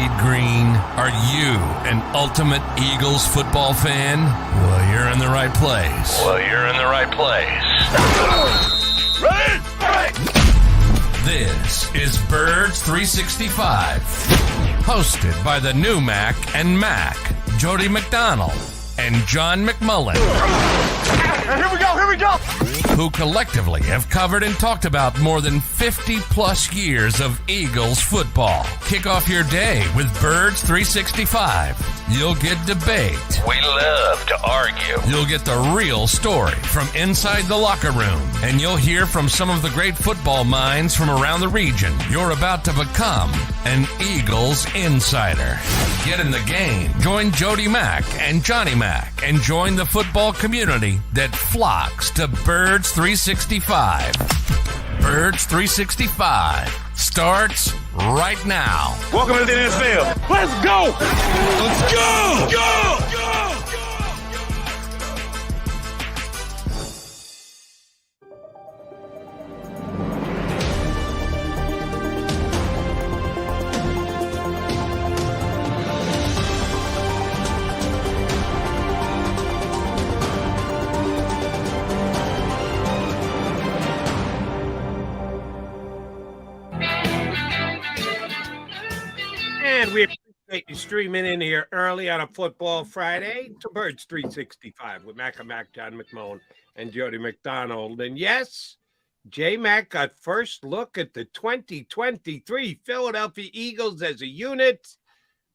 fade green? Are you an ultimate Eagles football fan? Well, you're in the right place. Ready? This is Birds 365, hosted by the new Mac and Mac, Jody McDonald and John McMullen. Here we go! Who collectively have covered and talked about more than 50-plus years of Eagles football. Kick off your day with Birds 365. You'll get debate. We love to argue. You'll get the real story from inside the locker room. And you'll hear from some of the great football minds from around the region. You're about to become an Eagles insider. Get in the game. Join Jody Mack and Johnny Mack and join the football community that flocks to Birds 365. Birds 365 starts right now. Welcome to the NFL. Let's go! Let's go! Go! And we appreciate you streaming in here early on a football Friday to Birds 365 with Mac and Mac, John McMullen, and Jody McDonald. And yes, J-Mac got first look at the 2023 Philadelphia Eagles as a unit.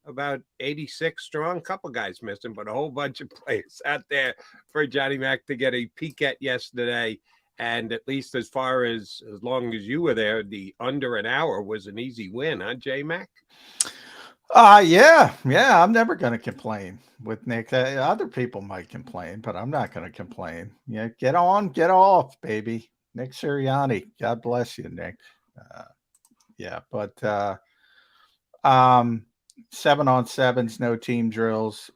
About 86 strong, couple guys missing, but a whole bunch of players out there for Johnny Mac to get a peek at yesterday. And at least as far as long as you were there, the under an hour was an easy win, huh, J-Mac? Yeah. I'm never going to complain with Nick. Other people might complain, but I'm not going to complain. Yeah, get on, get off, baby. Nick Sirianni, God bless you, Nick. But 7-on-7s, no team drills.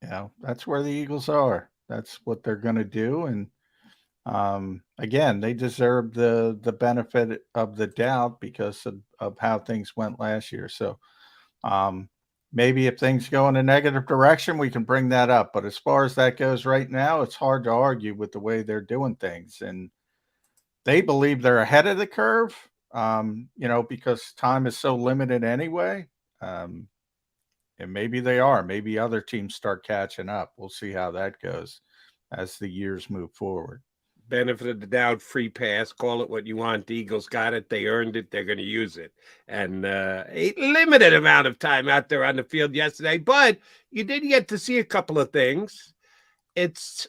That's where the Eagles are. That's what they're going to do, and again, they deserve the benefit of the doubt because of how things went last year. So maybe if things go in a negative direction, we can bring that up. But as far as that goes right now, it's hard to argue with the way they're doing things. And they believe they're ahead of the curve, because time is so limited anyway. And maybe they are. Maybe other teams start catching up. We'll see how that goes as the years move forward. Benefit of the doubt, free pass, call it what you want. The Eagles got it. They earned it. They're going to use it. And a limited amount of time out there on the field yesterday, but you did get to see a couple of things. It's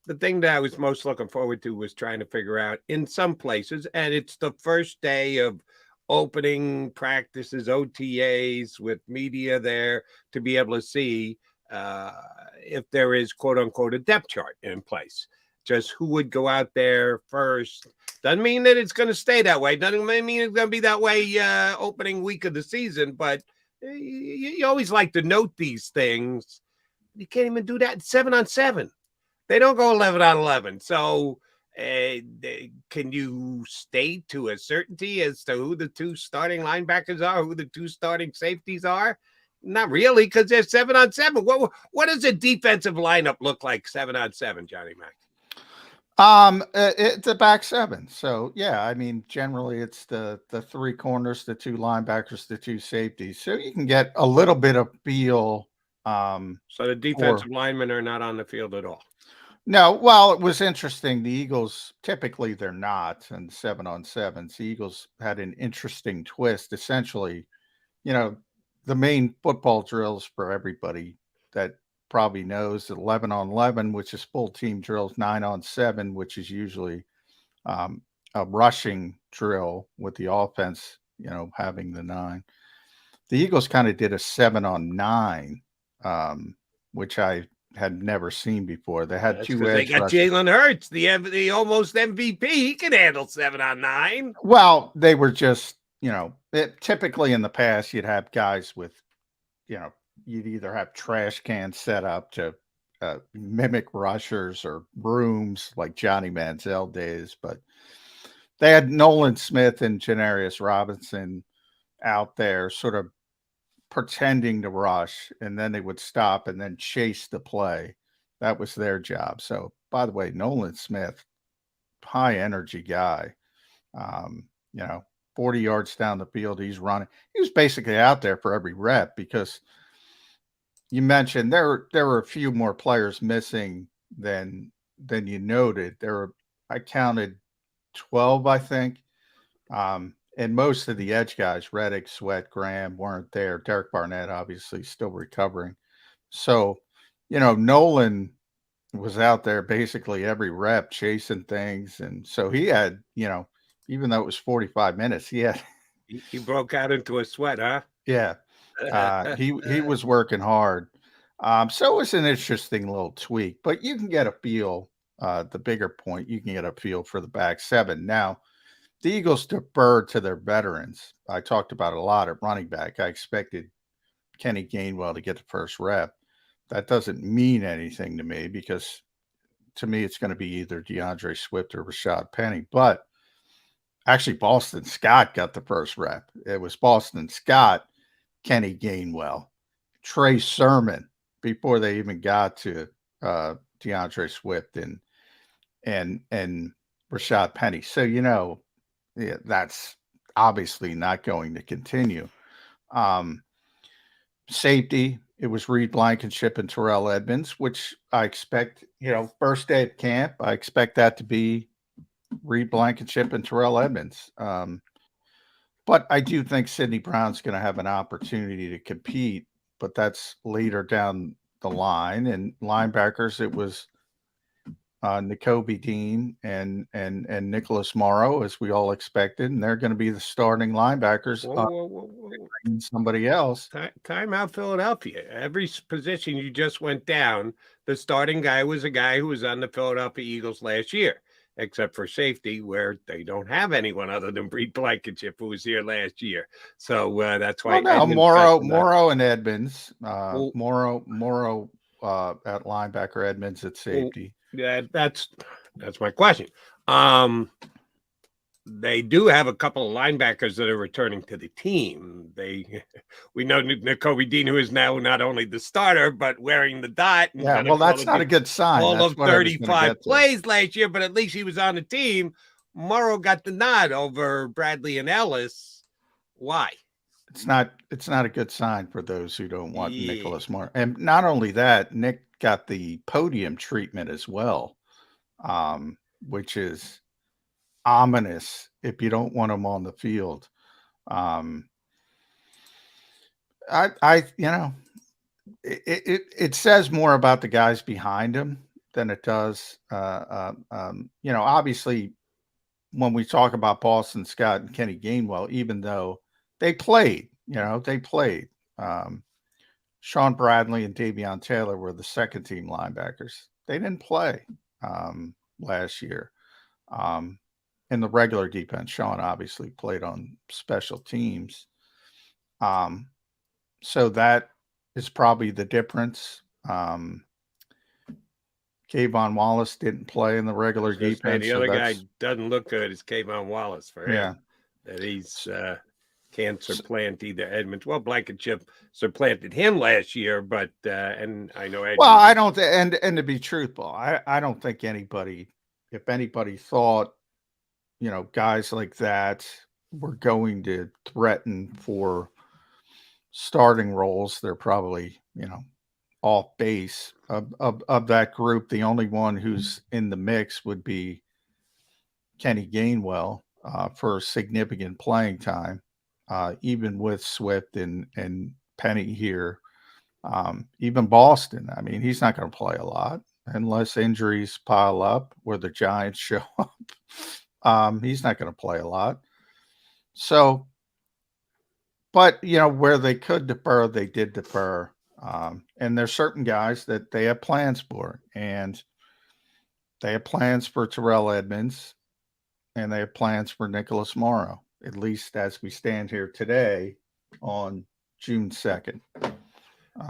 the thing that I was most looking forward to was trying to figure out in some places, and it's the first day of opening practices, OTAs with media there to be able to see if there is, quote unquote, a depth chart in place. Just who would go out there first. Doesn't mean that it's going to stay that way. Doesn't mean it's going to be that way opening week of the season. But you always like to note these things. You can't even do that 7-on-7. They don't go 11-on-11. So can you state to a certainty as to who the two starting linebackers are, who the two starting safeties are? Not really, because they're 7-on-7. What does a defensive lineup look like 7-on-7, Johnny Mac? It's a back seven. So yeah, I mean, generally it's the three corners, the two linebackers, the two safeties. So you can get a little bit of feel. So the defensive linemen are not on the field at all. No, well, it was interesting. The Eagles, typically they're not, and 7-on-7s. The Eagles had an interesting twist. Essentially, the main football drills for everybody that probably knows 11-on-11, which is full team drills, 9-on-7, which is usually a rushing drill with the offense, having the 9. The Eagles kind of did a 7-on-9, which I had never seen before. They had two edge. They got Jalen Hurts, the almost MVP. He can handle 7-on-9. Well, they were just, typically in the past, you'd have guys with, you'd either have trash cans set up to mimic rushers or brooms like Johnny Manziel days, but they had Nolan Smith and Janarius Robinson out there sort of pretending to rush, and then they would stop and then chase the play. That was their job. So, by the way, Nolan Smith, high energy guy. 40 yards down the field, he's running. He was basically out there for every rep because you mentioned there were a few more players missing than you noted. I counted 12, I think. And most of the edge guys, Reddick, Sweat, Graham, weren't there. Derek Barnett, obviously, still recovering. So, Nolan was out there basically every rep chasing things. And so he had, even though it was 45 minutes, he broke out into a sweat, huh? Yeah. He was working hard. So it was an interesting little tweak, but you can get a feel, the bigger point, you can get a feel for the back seven. Now, the Eagles deferred to their veterans. I talked about it a lot at running back. I expected Kenny Gainwell to get the first rep. That doesn't mean anything to me because to me, it's going to be either DeAndre Swift or Rashad Penny. But actually, Boston Scott got the first rep. It was Boston Scott, Kenny Gainwell, Trey Sermon before they even got to DeAndre Swift and Rashad Penny. So, yeah, that's obviously not going to continue. Safety, it was Reed Blankenship and Terrell Edmonds, which I expect, first day of camp, I expect that to be Reed Blankenship and Terrell Edmonds. But I do think Sidney Brown's going to have an opportunity to compete, but that's later down the line. And linebackers, it was Nakobe Dean and Nicholas Morrow, as we all expected, and they're going to be the starting linebackers. Whoa. Somebody else. Time out, Philadelphia. Every position you just went down, the starting guy was a guy who was on the Philadelphia Eagles last year, except for safety, where they don't have anyone other than Reed Blankenship, who was here last year. So that's why. Morrow and Edmonds. Morrow at linebacker, Edmonds at safety. Yeah, that's my question. They do have a couple of linebackers that are returning to the team. We know Nakobe Dean, who is now not only the starter but wearing the dot. Yeah, well, that's not a good sign. All of 35 plays last year, but at least he was on the team. Morrow got the nod over Bradley and Ellis. Why? It's not a good sign for those who don't want Nicholas Morrow. And not only that, Nick got the podium treatment as well, which is ominous if you don't want him on the field. It says more about the guys behind him than it does. Obviously, when we talk about Boston Scott and Kenny Gainwell, even though they played. Sean Bradley and Davion Taylor were the second team linebackers. They didn't play last year. In the regular defense, Sean obviously played on special teams. So that is probably the difference. Kayvon Wallace didn't play in the regular defense. The other guy doesn't look good is Kayvon Wallace for him. Yeah. That he's can't supplant either Edmonds. Well, Blankenship supplanted him last year, but and I know Edmonds. Well, I don't and to be truthful, I don't think anybody, if anybody thought, guys like that were going to threaten for starting roles, they're probably, off base. Of that group, the only one who's in the mix would be Kenny Gainwell for significant playing time, even with Swift and Penny here. Even Boston, I mean, he's not going to play a lot unless injuries pile up or the Giants show up. He's not going to play a lot. So, but, where they could defer, they did defer. And there's certain guys that they have plans for. And they have plans for Terrell Edmonds. And they have plans for Nicholas Morrow, at least as we stand here today on June 2nd.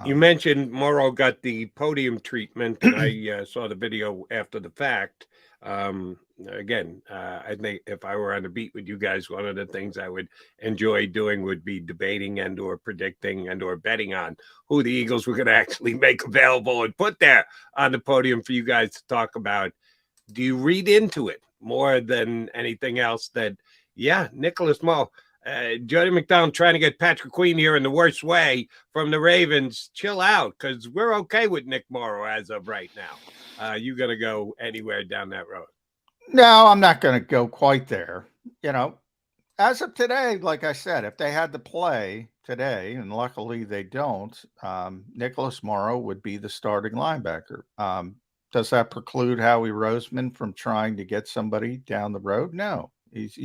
You mentioned Morrow got the podium treatment, and I saw the video after the fact. Again, I think if I were on the beat with you guys, one of the things I would enjoy doing would be debating and or predicting and or betting on who the Eagles were going to actually make available and put there on the podium for you guys to talk about. Do you read into it more than anything else that, yeah, Nicholas Mo, Jody McDonald trying to get Patrick Queen here in the worst way from the Ravens? Chill out, because we're okay with Nick Morrow as of right now. You going to go anywhere down that road? No, I'm not going to go quite there. As of today, like I said, if they had to play today, and luckily they don't, Nicholas Morrow would be the starting linebacker. Does that preclude Howie Roseman from trying to get somebody down the road? No. He's,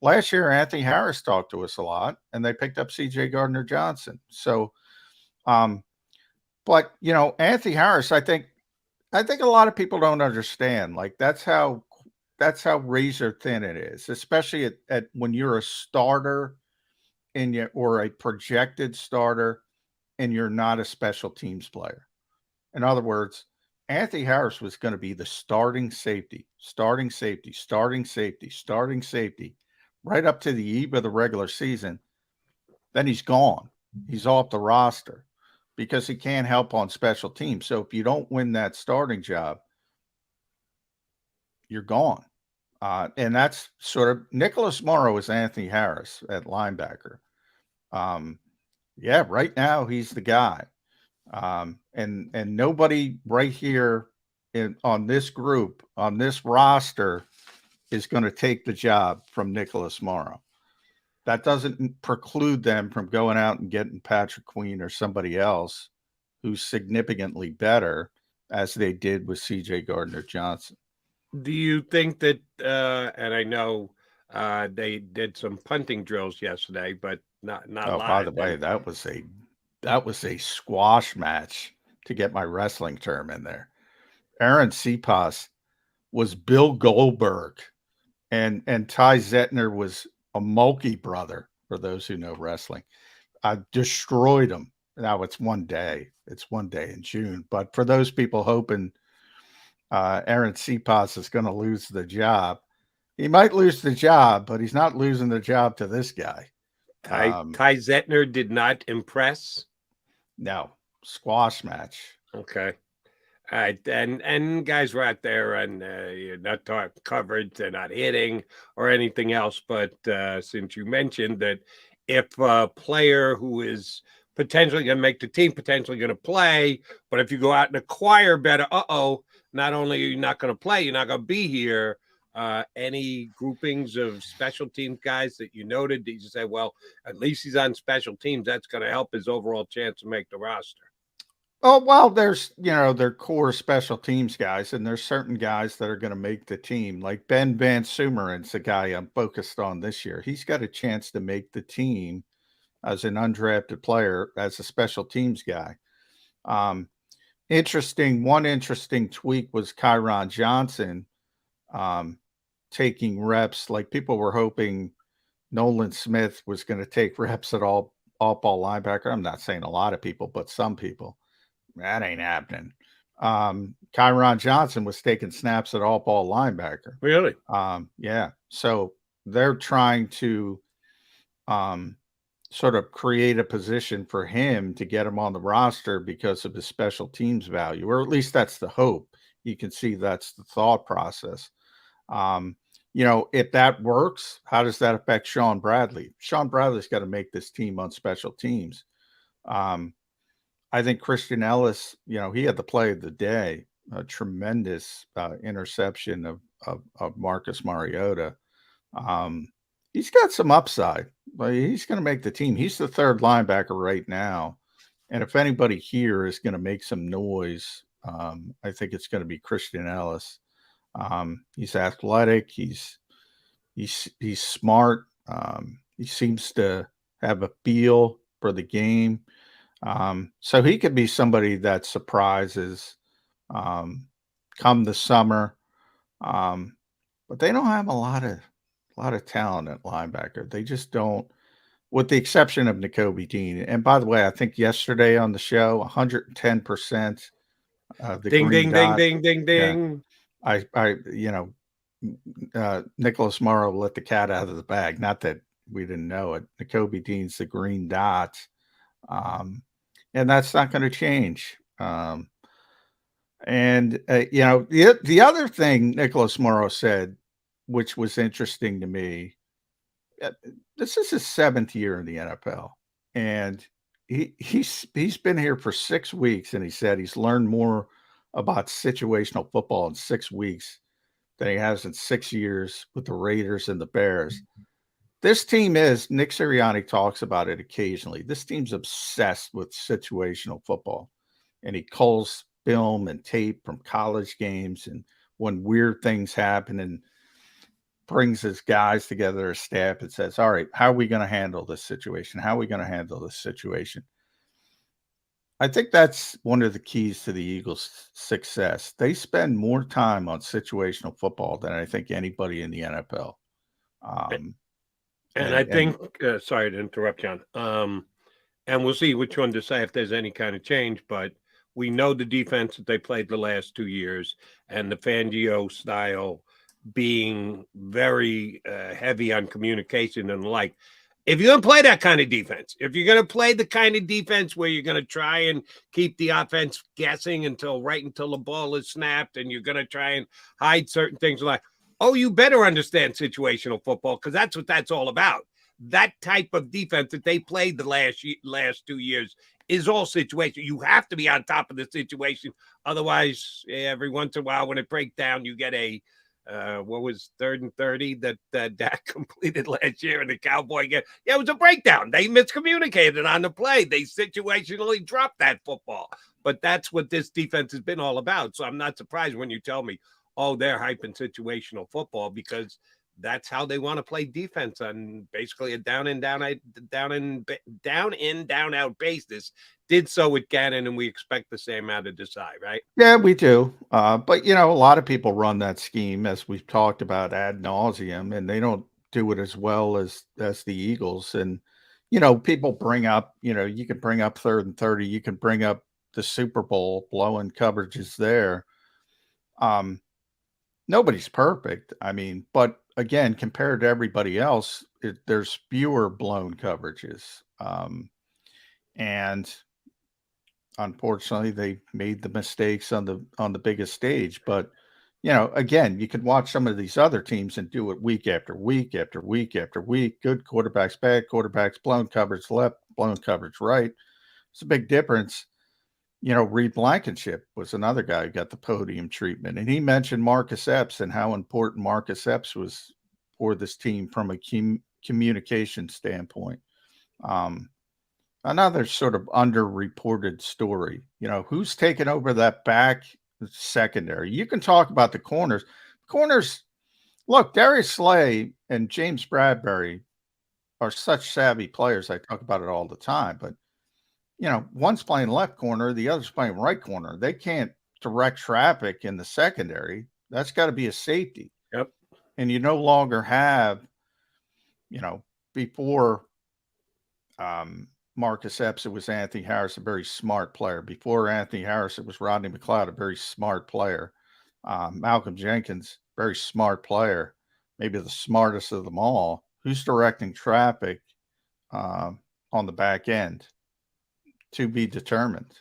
last year Anthony Harris talked to us a lot, and they picked up C.J. Gardner-Johnson. So, but Anthony Harris, I think a lot of people don't understand. Like that's how razor thin it is, especially at when you're a starter or a projected starter, and you're not a special teams player. In other words, Anthony Harris was going to be the starting safety, right up to the eve of the regular season. Then he's gone. He's off the roster because he can't help on special teams. So if you don't win that starting job, you're gone. And that's sort of Nicholas Morrow is Anthony Harris at linebacker. Right now he's the guy. And nobody right here on this group, on this roster, is going to take the job from Nicholas Morrow. That doesn't preclude them from going out and getting Patrick Queen or somebody else who's significantly better, as they did with C.J. Gardner-Johnson. Do you think that, and I know they did some punting drills yesterday, but not live. By the way, that was a squash match, to get my wrestling term in there. Aaron Cepas was Bill Goldberg, and Ty Zettner was a Mulkey brother, for those who know wrestling. I destroyed him. Now it's one day in June, but for those people hoping Aaron Cepas is going to lose the job, he might lose the job, but he's not losing the job to this guy. Ty Zettner did not impress. No, squash match. Okay. All right. And guys were out there and you're not covered, they're not hitting or anything else. But since you mentioned that if a player who is potentially going to make the team, potentially going to play, but if you go out and acquire better, not only are you not going to play, you're not going to be here. Any groupings of special teams guys that you noted that you say, well, at least he's on special teams, that's going to help his overall chance to make the roster? Oh, well, there's, their core special teams guys, and there's certain guys that are going to make the team. Like Ben Van Sumeren's the guy I'm focused on this year. He's got a chance to make the team as an undrafted player, as a special teams guy. One interesting tweak was Kyron Johnson taking reps. Like people were hoping Nolan Smith was going to take reps at all ball linebacker. I'm not saying a lot of people, but some people. That ain't happening. Kyron Johnson was taking snaps at all ball linebacker. Really? Yeah. So they're trying to sort of create a position for him to get him on the roster because of his special teams value, or at least that's the hope. You can see that's the thought process. If that works, how does that affect Sean Bradley? Sean Bradley's got to make this team on special teams. I think Christian Ellis, he had the play of the day, a tremendous interception of Marcus Mariota. He's got some upside, but he's going to make the team. He's the third linebacker right now. And if anybody here is going to make some noise, I think it's going to be Christian Ellis. He's athletic. He's smart. He seems to have a feel for the game. So he could be somebody that surprises come the summer. But they don't have a lot of talent at linebacker. They just don't, with the exception of Nakobe Dean. And by the way, I think yesterday on the show, 110%. Ding. Nicholas Morrow let the cat out of the bag. Not that we didn't know it. Nakobe Dean's the green dot. And that's not going to change. The other thing Nicholas Morrow said, which was interesting to me, this is his 7th year in the NFL, and he's been here for 6 weeks, and he said he's learned more about situational football in 6 weeks than he has in 6 years with the Raiders and the Bears. This team is, Nick Sirianni talks about it occasionally, this team's obsessed with situational football, and he calls film and tape from college games and when weird things happen and brings his guys together, his staff, and says, all right, how are we going to handle this situation? How are we going to handle this situation? I think that's one of the keys to the Eagles' success. They spend more time on situational football than I think anybody in the NFL. I think, sorry to interrupt, John. And we'll see which one to say if there's any kind of change, but we know the defense that they played the last 2 years and the Fangio style being very heavy on communication and the like. If you're going to play that kind of defense, if you're going to play the kind of defense where you're going to try and keep the offense guessing until the ball is snapped, and you're going to try and hide certain things like, oh, you better understand situational football, because that's what that's all about. That type of defense that they played the last 2 years is all situation. You have to be on top of the situation. Otherwise, every once in a while when it breaks down, you get a what was 3rd and 30 that Dak completed last year in the Cowboy game. Yeah, it was a breakdown. They miscommunicated on the play. They situationally dropped that football. But that's what this defense has been all about. So I'm not surprised when you tell me, oh, they're hyping situational football, because that's how they want to play defense on basically a down in, down out basis. Did so with Gannon, and we expect the same out of Desai, right? Yeah, we do. But, a lot of people run that scheme, as we've talked about ad nauseum, and they don't do it as well as the Eagles. And, people bring up, you can bring up 3rd and 30. You can bring up the Super Bowl, blowing coverages there. Nobody's perfect. But again, compared to everybody else, there's fewer blown coverages. And unfortunately, they made the mistakes on the biggest stage. But, again, you could watch some of these other teams and do it week after week after week after week. Good quarterbacks, bad quarterbacks, blown coverage left, blown coverage right. It's a big difference. Reed Blankenship was another guy who got the podium treatment. And he mentioned Marcus Epps and how important Marcus Epps was for this team from a communication standpoint. Another sort of underreported story, who's taken over that back secondary. You can talk about the corners. Look, Darius Slay and James Bradbury are such savvy players. I talk about it all the time, but one's playing left corner, the other's playing right corner. They can't direct traffic in the secondary. That's got to be a safety. Yep. And you no longer have, before Marcus Epps, it was Anthony Harris, a very smart player. Before Anthony Harris, it was Rodney McLeod, a very smart player. Malcolm Jenkins, very smart player, maybe the smartest of them all. Who's directing traffic on the back end? To be determined.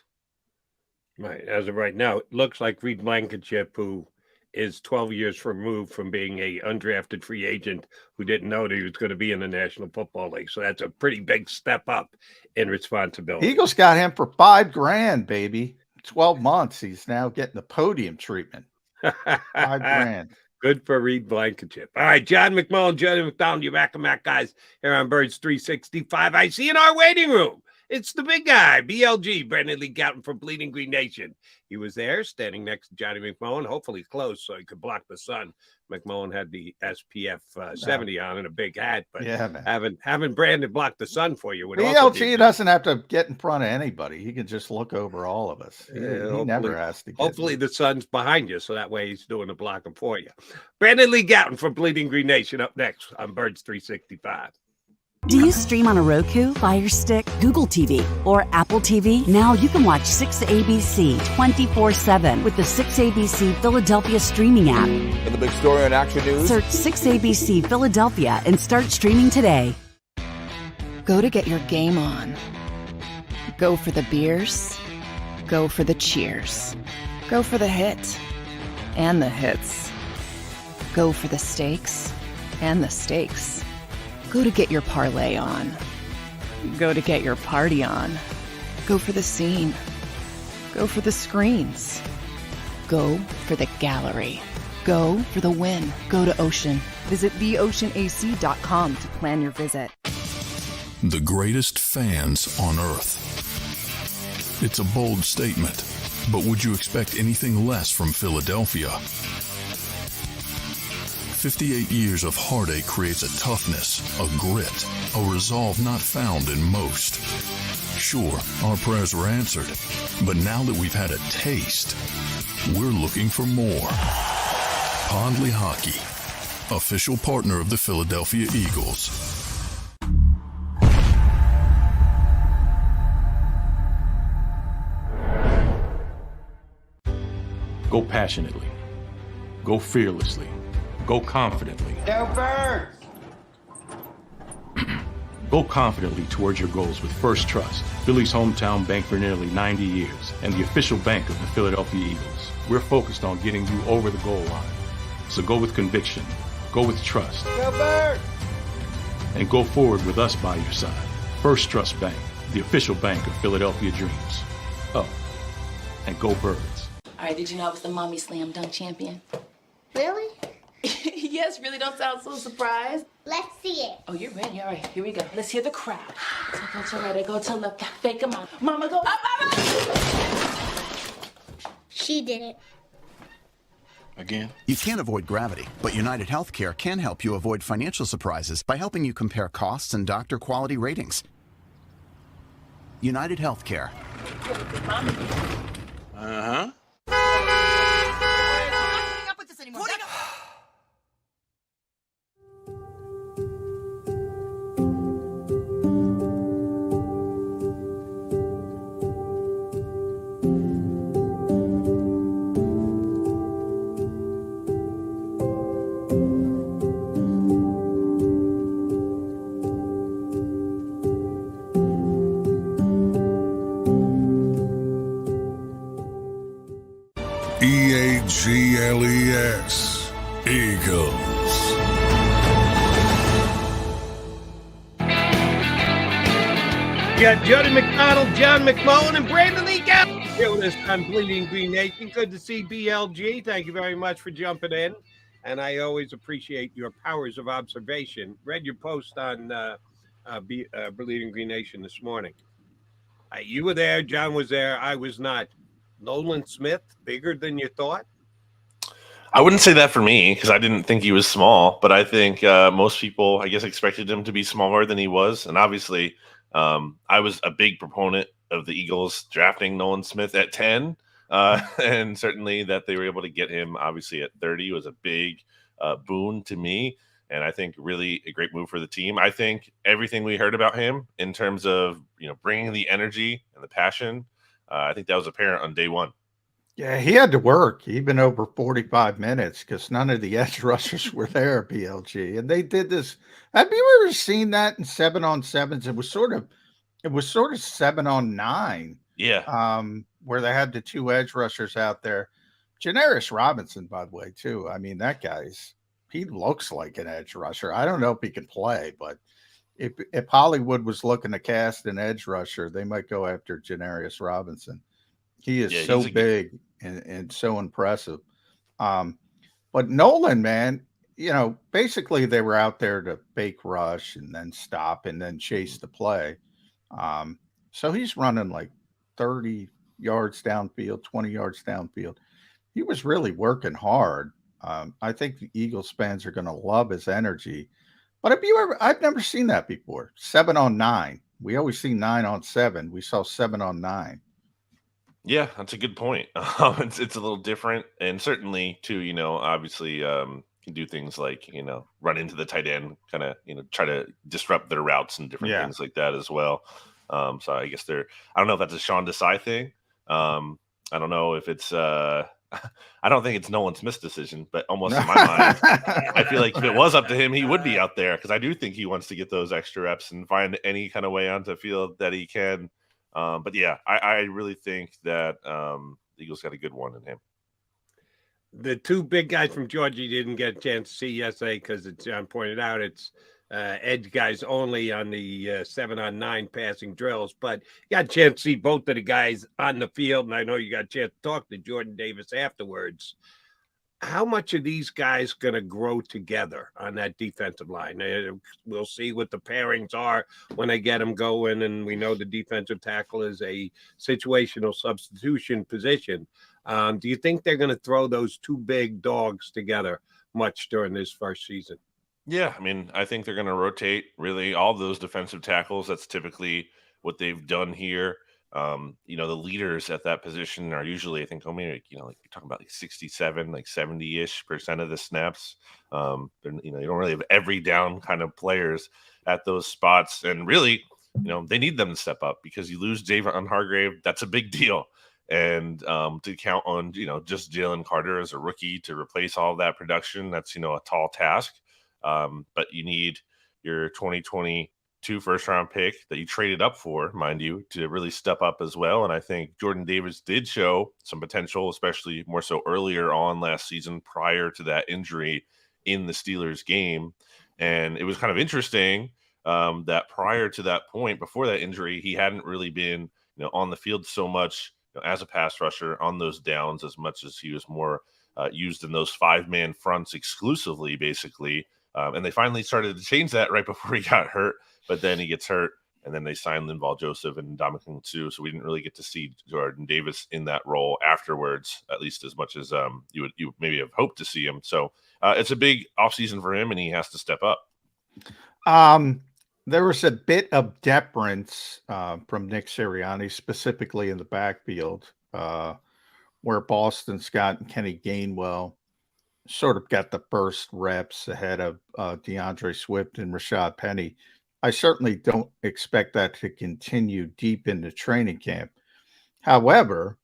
Right. As of right now, it looks like Reed Blankenship, who is 12 years removed from being a undrafted free agent who didn't know that he was going to be in the National Football League. So that's a pretty big step up in responsibility. Eagles got him for $5,000, baby. 12 months. He's now getting the podium treatment. $5,000. Good for Reed Blankenship. All right, John McMullen, Johnny McDonald, your back and back guys here on Birds 365. I see in our waiting room, it's the big guy, BLG, Brandon Lee Gouton from Bleeding Green Nation. He was there standing next to Johnny McMullen, hopefully close so he could block the sun. McMullen had the SPF 70 on and a big hat, but having Brandon block the sun for you would BLG doesn't have to get in front of anybody. He can just look over all of us. He never has to. Hopefully the sun's behind you, so that way he's doing the blocking for you. Brandon Lee Gouton from Bleeding Green Nation up next on Birds 365. Do you stream on a Roku, Fire Stick, Google TV, or Apple TV? Now you can watch 6ABC 24/7 with the 6ABC Philadelphia streaming app. And the big story on Action News? Search 6ABC Philadelphia and start streaming today. Go to get your game on. Go for the beers. Go for the cheers. Go for the hit and the hits. Go for the stakes and the stakes. Go to get your parlay on. Go to get your party on. Go for the scene. Go for the screens. Go for the gallery. Go for the win. Go to Ocean. Visit theoceanac.com to plan your visit. The greatest fans on earth. It's a bold statement, but would you expect anything less from Philadelphia? 58 years of heartache creates a toughness, a grit, a resolve not found in most. Sure, our prayers were answered, but now that we've had a taste, we're looking for more. Pondley Hockey, official partner of the Philadelphia Eagles. Go passionately. Go fearlessly. Go confidently. Go Birds! Go confidently towards your goals with First Trust, Philly's hometown bank for nearly 90 years, and the official bank of the Philadelphia Eagles. We're focused on getting you over the goal line. So go with conviction. Go with trust. Go Birds! And go forward with us by your side. First Trust Bank, the official bank of Philadelphia dreams. Oh, and go Birds. All right, did you know I was the mommy slam dunk champion? Really? Yes, really don't sound so surprised. Let's see it. Oh, you're ready. All right, here we go. Let's hear the crowd. So go to right, go to left, fake a mom. Mama, go up, mama! She did it. Again? You can't avoid gravity, but United Healthcare can help you avoid financial surprises by helping you compare costs and doctor quality ratings. United Healthcare. Uh-huh. EAGLES, Eagles. You got Jody McDonald, John McMullen, and Brandon Lee here with us on Bleeding Green Nation. Good to see BLG. Thank you very much for jumping in. And I always appreciate your powers of observation. Read your post on Bleeding Green Nation this morning. You were there. John was there. I was not. Nolan Smith, bigger than you thought? I wouldn't say that for me because I didn't think he was small, but I think most people, I guess, expected him to be smaller than he was. And obviously, I was a big proponent of the Eagles drafting Nolan Smith at 10. And certainly that they were able to get him, obviously, at 30 was a big boon to me. And I think really a great move for the team. I think everything we heard about him in terms of, bringing the energy and the passion, I think that was apparent on day one. Yeah, he had to work even over 45 minutes because none of the edge rushers were there at BLG. And they did this. Have you ever seen that in 7-on-7s? It was sort of 7-on-9. Yeah. Where they had the two edge rushers out there. Janarius Robinson, by the way, too. I mean, that he looks like an edge rusher. I don't know if he can play, but if Hollywood was looking to cast an edge rusher, they might go after Janarius Robinson. He is so big and so impressive. But Nolan, man, basically they were out there to fake rush and then stop and then chase the play. So he's running like 30 yards downfield, 20 yards downfield. He was really working hard. I think the Eagles fans are going to love his energy. But I've never seen that before. 7-on-9. We always see 9-on-7. We saw 7-on-9. Yeah, that's a good point. It's a little different. And certainly too, obviously, can do things like, run into the tight end, kind of, try to disrupt their routes and different things like that as well. So I guess I don't know if that's a Sean Desai thing. I don't know if it's I don't think it's Nolan Smith's decision, but almost in my mind, I feel like if it was up to him, he would be out there, because I do think he wants to get those extra reps and find any kind of way onto the field that he can. But yeah, I really think that the Eagles got a good one in him. The two big guys from Georgia you didn't get a chance to see yesterday because, as John pointed out, it's edge guys only on the 7-on-9 passing drills. But you got a chance to see both of the guys on the field, and I know you got a chance to talk to Jordan Davis afterwards. How much are these guys going to grow together on that defensive line? We'll see what the pairings are when they get them going, and we know the defensive tackle is a situational substitution position. Do you think they're going to throw those two big dogs together much during this first season? Yeah, I mean, I think they're going to rotate really all those defensive tackles. That's typically what they've done here. The leaders at that position are usually, I think, you're talking about like 67, like 70-ish% of the snaps. You don't really have every down kind of players at those spots. And really, they need them to step up, because you lose Javon Hargrave. That's a big deal. And to count on, just Jalen Carter as a rookie to replace all of that production, that's, a tall task. But you need your 2022 first-round pick that you traded up for, mind you, to really step up as well. And I think Jordan Davis did show some potential, especially more so earlier on last season prior to that injury in the Steelers game. And it was kind of interesting that prior to that point, before that injury, he hadn't really been, on the field so much as a pass rusher on those downs, as much as he was more used in those 5-man fronts exclusively, basically. And they finally started to change that right before he got hurt, but then he gets hurt, and then they signed Linval Joseph and Ndamukong Suh, so we didn't really get to see Jordan Davis in that role afterwards, at least as much as you would maybe have hoped to see him. So it's a big offseason for him, and he has to step up. There was a bit of deference from Nick Sirianni, specifically in the backfield, where Boston Scott and Kenny Gainwell sort of got the first reps ahead of DeAndre Swift and Rashad Penny. I certainly don't expect that to continue deep into training camp. However,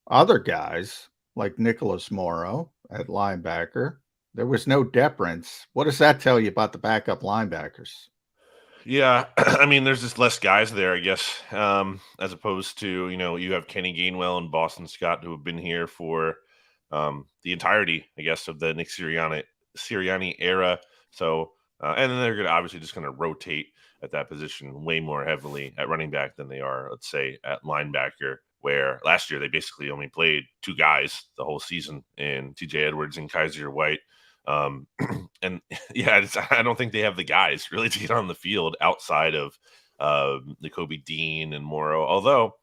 other guys like Nicholas Morrow at linebacker, there was no deference. What does that tell you about the backup linebackers? Yeah, I mean, there's just less guys there, I guess, as opposed to, you have Kenny Gainwell and Boston Scott, who have been here for the entirety, I guess, of the Nick Sirianni era. So, and then they're obviously just going to rotate at that position way more heavily at running back than they are, let's say, at linebacker, where last year they basically only played two guys the whole season, in TJ Edwards and Kaiser White. And yeah, I don't think they have the guys really to get on the field outside of Nakobe Dean and Morrow, although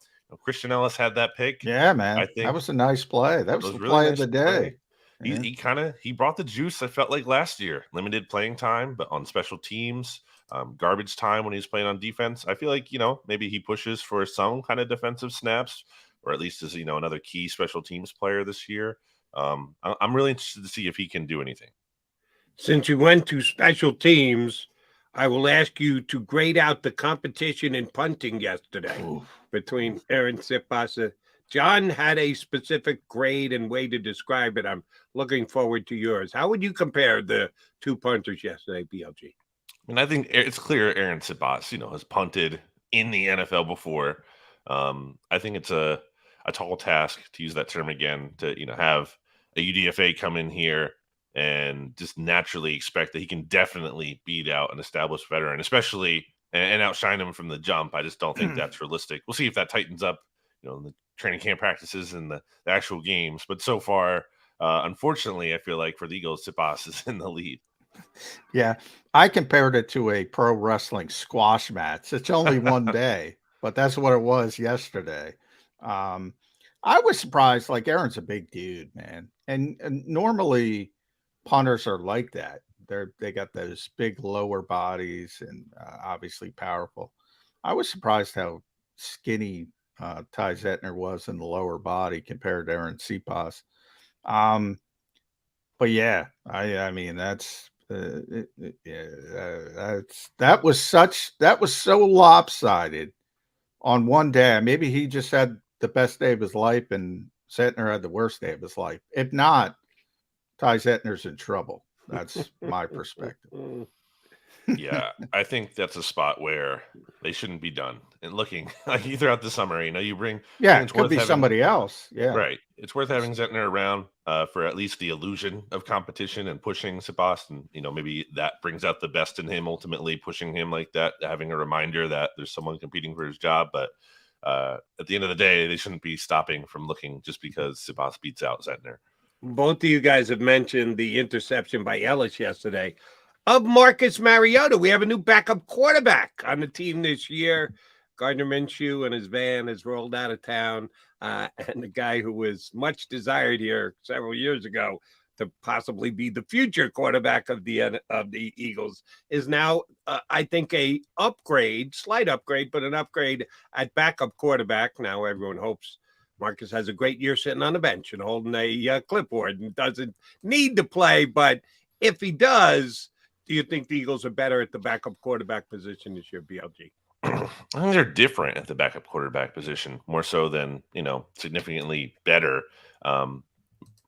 Christian Ellis had that pick. Yeah, man. I think that was a nice play. That was the really play of the day. He brought the juice, I felt like, last year. Limited playing time, but on special teams, garbage time when he was playing on defense. I feel like, maybe he pushes for some kind of defensive snaps, or at least as, another key special teams player this year. I'm really interested to see if he can do anything. Since you went to special teams, I will ask you to grade out the competition in punting yesterday between Aaron Sipas. John had a specific grade and way to describe it. I'm looking forward to yours. How would you compare the two punters yesterday, BLG? I mean, I think it's clear Aaron Sipas, has punted in the NFL before. I think it's a tall task, to use that term again, to have a UDFA come in here and just naturally expect that he can definitely beat out an established veteran, especially and outshine him from the jump. I just don't think that's realistic. We'll see if that tightens up, in the training camp practices and the actual games. But so far, unfortunately, I feel like for the Eagles, Sipas is in the lead. Yeah, I compared it to a pro wrestling squash match. It's only one day, but that's what it was yesterday. I was surprised. Like, Aaron's a big dude, man, and normally punters are like that. They got those big lower bodies and obviously powerful. I was surprised how skinny Ty Zettner was in the lower body compared to Aaron Sipas. But yeah, I mean that's that was so lopsided on one day. Maybe he just had the best day of his life, and Zentner had the worst day of his life. If not, Ty Zentner's in trouble. That's my perspective. Yeah, I think that's a spot where they shouldn't be done. And looking like throughout the summer, you bring It could be somebody else. Yeah, right. It's worth having Zentner around for at least the illusion of competition and pushing Boston. Maybe that brings out the best in him, ultimately pushing him like that, having a reminder that there's someone competing for his job. But at the end of the day, they shouldn't be stopping from looking just because Sebas beats out Zentner. Both of you guys have mentioned the interception by Ellis yesterday of Marcus Mariota. We have a new backup quarterback on the team this year. Gardner Minshew and his van has rolled out of town. And the guy who was much desired here several years ago to possibly be the future quarterback of the Eagles is now, I think, slight upgrade, but an upgrade at backup quarterback. Now everyone hopes Marcus has a great year sitting on the bench and holding a clipboard and doesn't need to play. But if he does, do you think the Eagles are better at the backup quarterback position this year, BLG? I think they're different at the backup quarterback position, more so than, significantly better.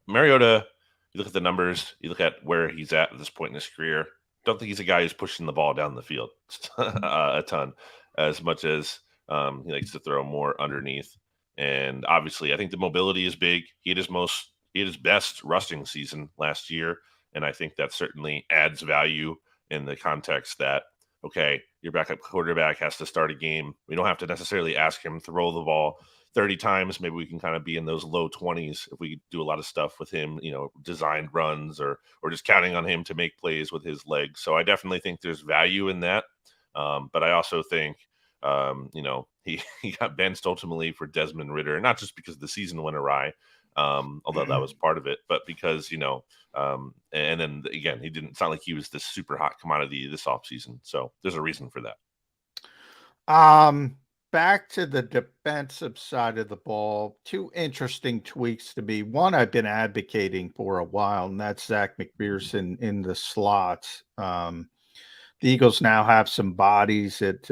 Mariota, you look at the numbers, you look at where he's at this point in his career, don't think he's a guy who's pushing the ball down the field a ton, as much as he likes to throw more underneath. And obviously, I think the mobility is big. He had his best rushing season last year, and I think that certainly adds value in the context that, okay, your backup quarterback has to start a game. We don't have to necessarily ask him to throw the ball 30 times. Maybe we can kind of be in those low 20s if we do a lot of stuff with him, designed runs or just counting on him to make plays with his legs. So I definitely think there's value in that. But I also think, he got benched ultimately for Desmond Ridder, not just because the season went awry, although that was part of it, but because, and then again, it's not like he was this super hot commodity this offseason. So there's a reason for that. Back to the defensive side of the ball, two interesting tweaks to me. One I've been advocating for a while, and that's Zach McPherson in the slots. The Eagles now have some bodies at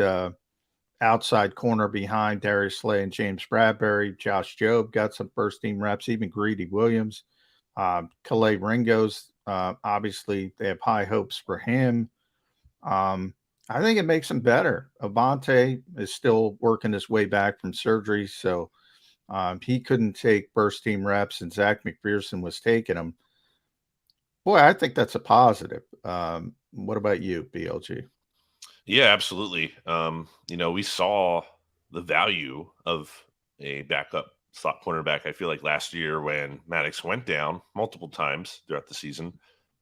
outside corner behind Darius Slay and James Bradbury. Josh Jobe got some first-team reps, even Greedy Williams. Calais Ringo's, obviously, they have high hopes for him. I think it makes him better. Avante is still working his way back from surgery, so he couldn't take first-team reps, and Zach McPherson was taking them. Boy, I think that's a positive. What about you, BLG? Yeah, absolutely. We saw the value of a backup slot cornerback. I feel like last year when Maddox went down multiple times throughout the season,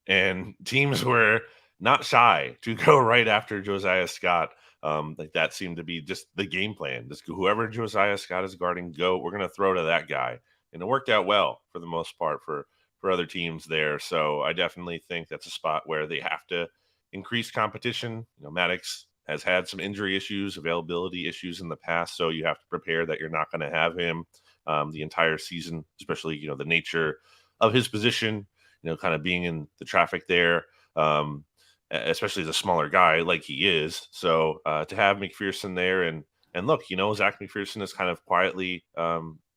and teams were not shy to go right after Josiah Scott. Like that seemed to be just the game plan. Just whoever Josiah Scott is guarding, we're going to throw to that guy. And it worked out well for the most part for other teams there. So I definitely think that's a spot where they have to increase competition. Maddox has had some injury issues, availability issues in the past. So you have to prepare that you're not going to have him the entire season, especially, the nature of his position, kind of being in the traffic there, especially as a smaller guy like he is. So to have McPherson there and look, Zach McPherson is kind of quietly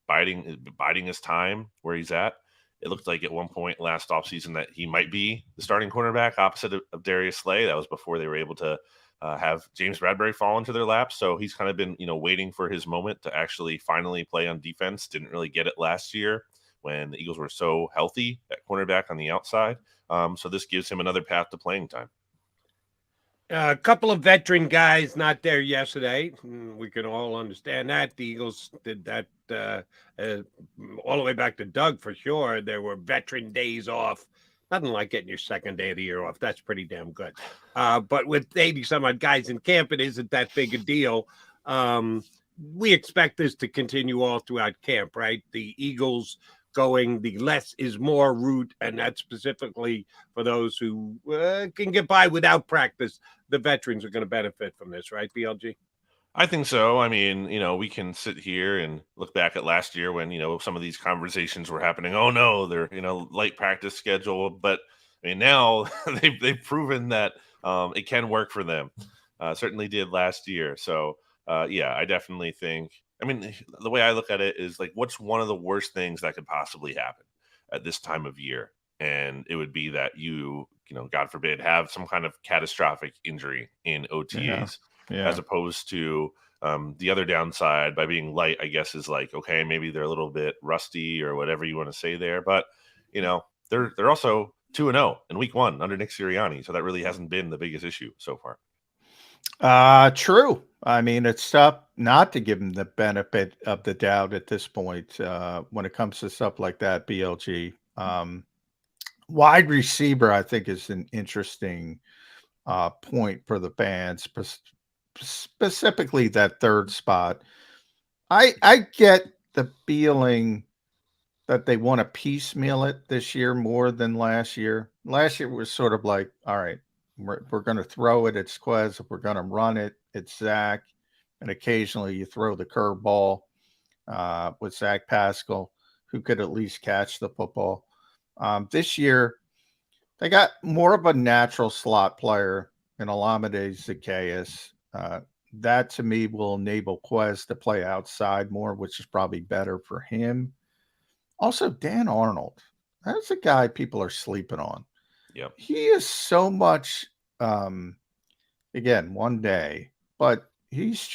biding his time where he's at. It looked like at one point last offseason that he might be the starting cornerback opposite of Darius Slay. That was before they were able to have James Bradbury fall into their lap. So he's kind of been, waiting for his moment to actually finally play on defense. Didn't really get it last year when the Eagles were so healthy at cornerback on the outside. So this gives him another path to playing time. A couple of veteran guys not there yesterday. We can all understand that. The Eagles did that all the way back to Doug for sure. There were veteran days off. Nothing like getting your second day of the year off. That's pretty damn good. But with 80-some-odd guys in camp, it isn't that big a deal. We expect this to continue all throughout camp, right? The Eagles going the less is more route, and that's specifically for those who can get by without practice. The veterans are going to benefit from this, right, BLG? I think so. I mean, we can sit here and look back at last year when, some of these conversations were happening. Oh no, they're, light practice schedule. But I mean, now they've proven that it can work for them. Certainly did last year. So yeah, I definitely think, I mean, the way I look at it is like, what's one of the worst things that could possibly happen at this time of year? And it would be that God forbid, have some kind of catastrophic injury in OTAs. Yeah. As opposed to the other downside by being light, I guess, is like, okay, maybe they're a little bit rusty or whatever you want to say there. But, they're also 2-0 in week 1 under Nick Sirianni. So that really hasn't been the biggest issue so far. True. I mean, it's tough not to give them the benefit of the doubt at this point when it comes to stuff like that, BLG. Wide receiver, I think, is an interesting point for the fans, specifically that third spot. I get the feeling that they want to piecemeal it this year more than last year. Last year was sort of like, all right, we're going to throw it. It's Quez. If we're going to run it, it's Zach. And occasionally you throw the curveball with Zach Pascal, who could at least catch the football. This year, they got more of a natural slot player in Olamide Zaccheaus. That to me will enable Quez to play outside more, which is probably better for him. Also, Dan Arnold. That's a guy people are sleeping on. Yep. He is so much, again, one day, but he's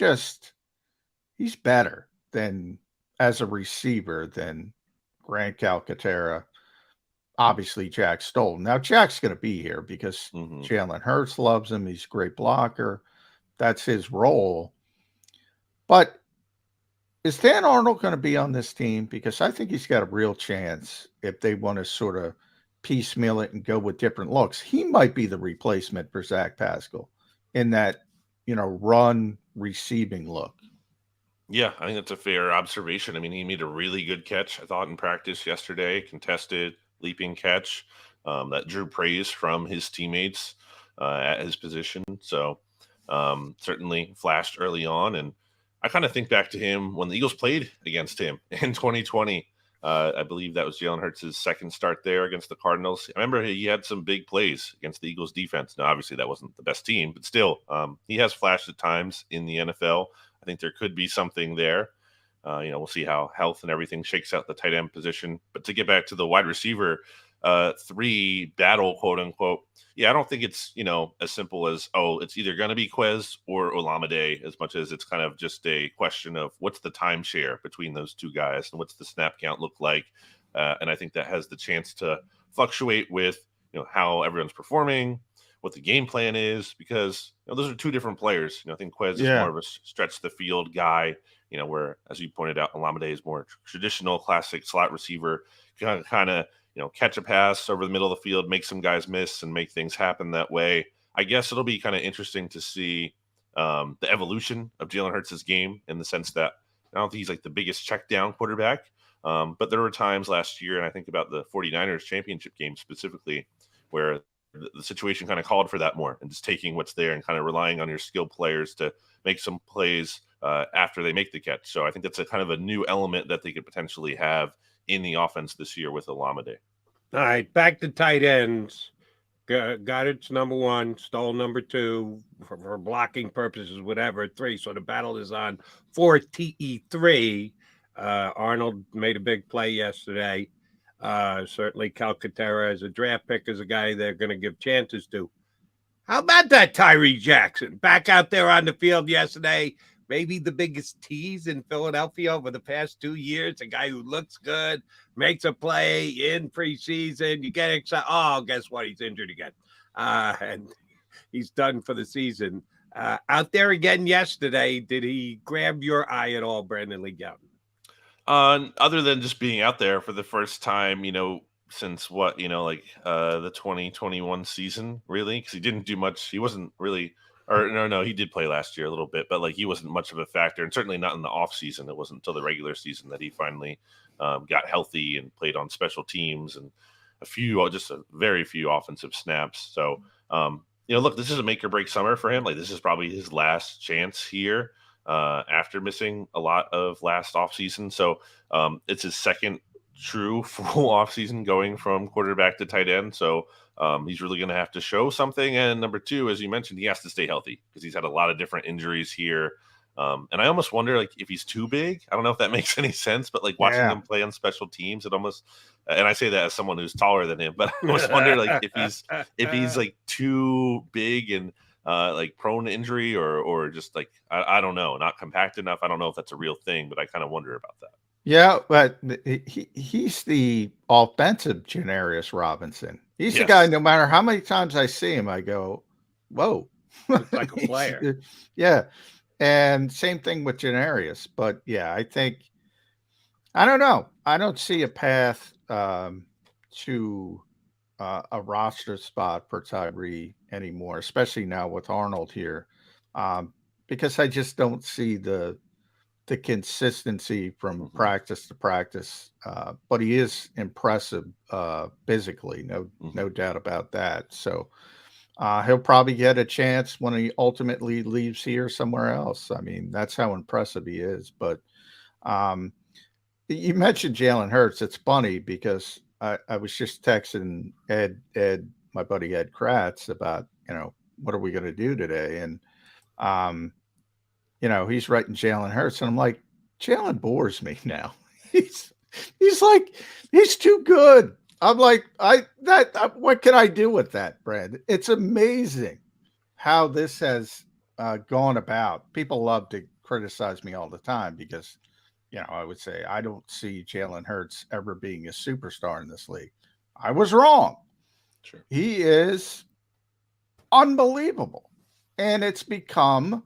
better than as a receiver than Grant Calcaterra. Obviously, Jack Stoll. Now, Jack's going to be here because Jalen Hurts loves him. He's a great blocker. That's his role. But is Dan Arnold going to be on this team? Because I think he's got a real chance if they want to sort of piecemeal it and go with different looks. He might be the replacement for Zach Pascal in that, run receiving look. Yeah, I think that's a fair observation. I mean, he made a really good catch, I thought, in practice yesterday, contested leaping catch that drew praise from his teammates at his position. So certainly flashed early on. And I kind of think back to him when the Eagles played against him in 2020. I believe that was Jalen Hurts' second start there against the Cardinals. I remember he had some big plays against the Eagles defense. Now, obviously, that wasn't the best team, but still, he has flashed at times in the NFL. I think there could be something there. We'll see how health and everything shakes out the tight end position. But to get back to the wide receiver 3 battle, quote unquote, yeah, I don't think it's, as simple as, it's either going to be Quez or Olamide, as much as it's kind of just a question of what's the timeshare between those two guys and what's the snap count look like. And I think that has the chance to fluctuate with, how everyone's performing, what the game plan is, because those are two different players. I think Quez is more of a stretch the field guy, where, as you pointed out, Olamide is more traditional, classic slot receiver, kind of, catch a pass over the middle of the field, make some guys miss and make things happen that way. I guess it'll be kind of interesting to see the evolution of Jalen Hurts' game in the sense that I don't think he's like the biggest check down quarterback. But there were times last year, and I think about the 49ers championship game specifically, where the situation kind of called for that more and just taking what's there and kind of relying on your skilled players to make some plays after they make the catch. So I think that's a kind of a new element that they could potentially have in the offense this year with Olamide. All right, back to tight ends. Goddard's number 1, Stoll number 2 for blocking purposes, whatever, 3. So the battle is on for TE3. Arnold made a big play yesterday. Certainly Calcaterra as a draft pick is a guy they're going to give chances to. How about that Tyree Jackson? Back out there on the field yesterday. Maybe the biggest tease in Philadelphia over the past 2 years. A guy who looks good, makes a play in preseason. You get excited. Oh, guess what? He's injured again. And he's done for the season. Out there again yesterday, did he grab your eye at all, Brandon Lee Gowton? Other than just being out there for the first time, since the 2021 season, really, because he didn't do much. He wasn't really, no, he did play last year a little bit, but he wasn't much of a factor, and certainly not in the off season. It wasn't until the regular season that he finally got healthy and played on special teams and a very few offensive snaps. So, look, this is a make or break summer for him. This is probably his last chance here. after missing a lot of last offseason. So it's his second true full offseason going from quarterback to tight end. So he's really going to have to show something. And number two, as you mentioned, he has to stay healthy because he's had a lot of different injuries here. And I almost wonder, like, if he's too big. I don't know if that makes any sense, but like watching him play on special teams, it almost, and I say that as someone who's taller than him, but I almost wonder, like, if he's like too big and like prone to injury or just like, I don't know, not compact enough. I don't know if that's a real thing, but I kind of wonder about that. Yeah, but he's the offensive Janarius Robinson. He's the guy, no matter how many times I see him, I go, whoa. It's like a player. Yeah. And same thing with Janarius. But yeah, I don't know. I don't see a path to a roster spot for Tyree anymore, especially now with Arnold here, because I just don't see the consistency from practice to practice. But he is impressive physically, no doubt about that. So he'll probably get a chance when he ultimately leaves here somewhere else. I mean, that's how impressive he is. But you mentioned Jalen Hurts. It's funny because I was just texting Ed, my buddy Ed Kratz, about, what are we going to do today? And, he's writing Jalen Hurts, and I'm like, Jalen bores me now. He's too good. I'm like, what can I do with that, Brad? It's amazing how this has gone about. People love to criticize me all the time because, I would say I don't see Jalen Hurts ever being a superstar in this league. I was wrong. Sure. He is unbelievable. And it's become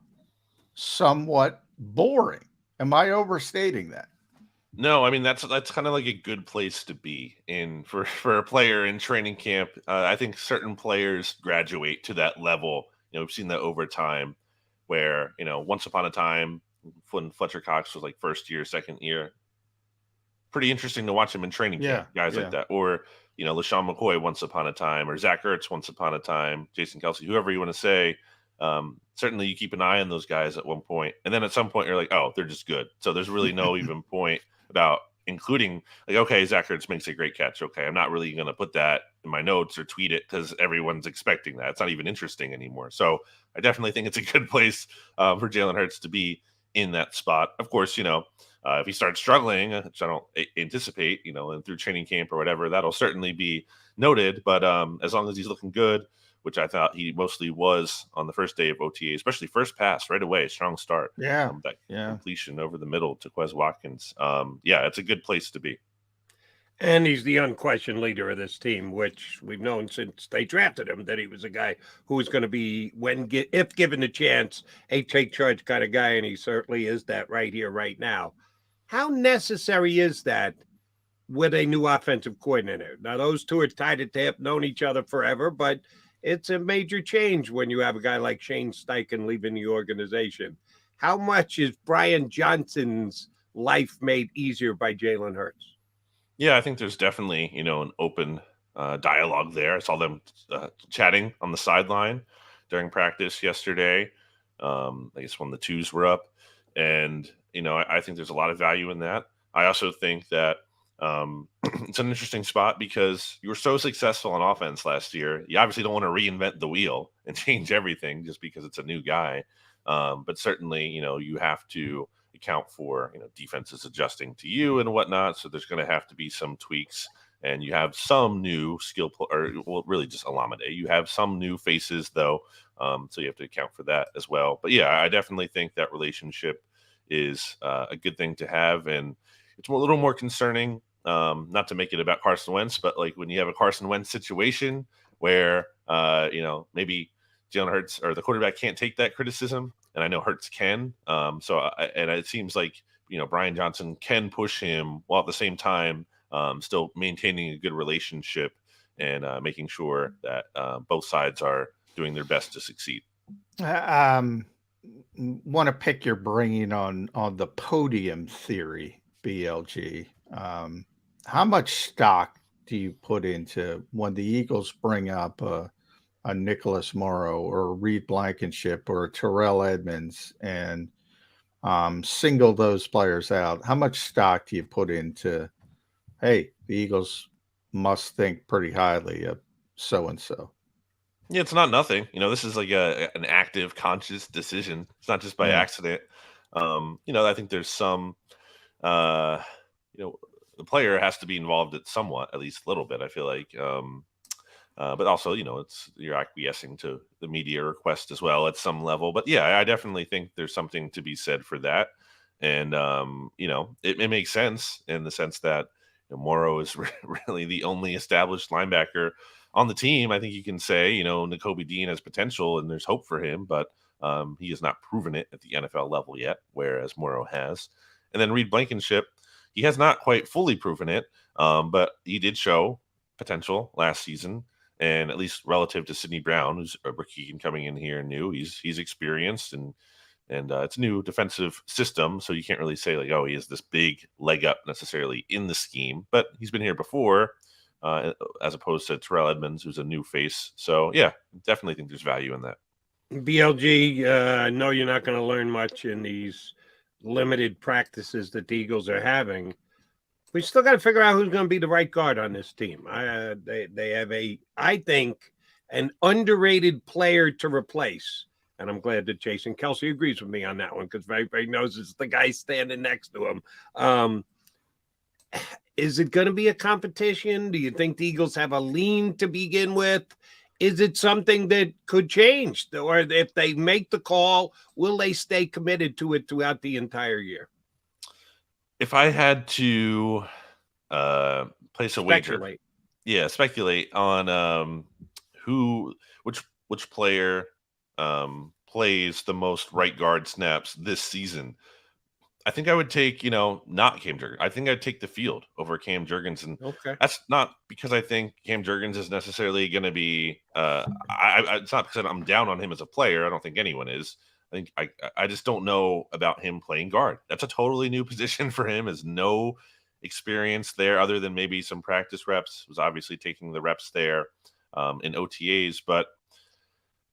somewhat boring. Am I overstating that? No, I mean, that's kind of like a good place to be in for a player in training camp. I think certain players graduate to that level. We've seen that over time where, once upon a time when Fletcher Cox was like first year, second year, pretty interesting to watch him in training camp, guys like that. Or, LaShawn McCoy once upon a time, or Zach Ertz once upon a time, Jason Kelsey, whoever you want to say. Certainly you keep an eye on those guys at one point. And then at some point you're like, oh, they're just good. So there's really no even point about including, like, okay, Zach Ertz makes a great catch. Okay, I'm not really going to put that in my notes or tweet it because everyone's expecting that. It's not even interesting anymore. So I definitely think it's a good place for Jalen Hurts to be in that spot. Of course, if he starts struggling, which I don't anticipate, and through training camp or whatever, that'll certainly be noted. But as long as he's looking good, which I thought he mostly was on the first day of OTA, especially first pass right away, strong start. Yeah. That completion over the middle to Quez Watkins. It's a good place to be. And he's the unquestioned leader of this team, which we've known since they drafted him, that he was a guy who was going to be, if given the chance, a take charge kind of guy, and he certainly is that right here, right now. How necessary is that with a new offensive coordinator? Now, those two are tied at the hip, known each other forever, but it's a major change when you have a guy like Shane Steichen leaving the organization. How much is Brian Johnson's life made easier by Jalen Hurts? Yeah, I think there's definitely, an open dialogue there. I saw them chatting on the sideline during practice yesterday. I guess when the twos were up. And, I think there's a lot of value in that. I also think that it's an interesting spot because you were so successful on offense last year. You obviously don't want to reinvent the wheel and change everything just because it's a new guy. But certainly, you have to account for, defenses adjusting to you and whatnot. So there's going to have to be some tweaks, and you have some new really just Alameda. You have some new faces though. So you have to account for that as well. But yeah, I definitely think that relationship is a good thing to have. And it's a little more concerning, not to make it about Carson Wentz, but like when you have a Carson Wentz situation where, maybe Jalen Hurts or the quarterback can't take that criticism. And I know Hurts can. And it seems like, Brian Johnson can push him while at the same time still maintaining a good relationship and making sure that both sides are doing their best to succeed. Want to pick your brain on the podium theory, BLG. How much stock do you put into when the Eagles bring up a Nicholas Morrow or a Reed Blankenship or a Terrell Edmonds, and single those players out, how much stock do you put into, hey, the Eagles must think pretty highly of so-and-so? Yeah, it's not nothing. This is like an active, conscious decision. It's not just by Yeah. accident. I think there's some, uh, the player has to be involved at least a little bit. I feel like, but also, you're acquiescing to the media request as well at some level. But yeah, I definitely think there's something to be said for that, and it makes sense in the sense that Morrow is really the only established linebacker on the team. I think you can say, Nakobe Dean has potential and there's hope for him, but he has not proven it at the NFL level yet, whereas Morrow has. And then Reed Blankenship, he has not quite fully proven it, but he did show potential last season. And at least relative to Sidney Brown, who's a rookie and coming in here new, he's experienced and it's a new defensive system, so you can't really say like, oh, he has this big leg up necessarily in the scheme. But he's been here before, as opposed to Terrell Edmonds, who's a new face. So yeah, definitely think there's value in that. BLG, I know you're not going to learn much in these limited practices that the Eagles are having. We still got to figure out who's going to be the right guard on this team. They have I think, an underrated player to replace. And I'm glad that Jason Kelsey agrees with me on that one because everybody knows it's the guy standing next to him. Is it going to be a competition? Do you think the Eagles have a lean to begin with? Is it something that could change? Or if they make the call, will they stay committed to it throughout the entire year? If I had to place a wager, speculate on which player plays the most right guard snaps this season, I think I would take, not Cam Jurgens. I think I'd take the field over Cam Jurgens. And that's not because I think Cam Jurgens is necessarily going to be it's not because I'm down on him as a player. I don't think anyone is. I just don't know about him playing guard. That's a totally new position for him. Has no experience there other than maybe some practice reps. Was obviously taking the reps there in OTAs. But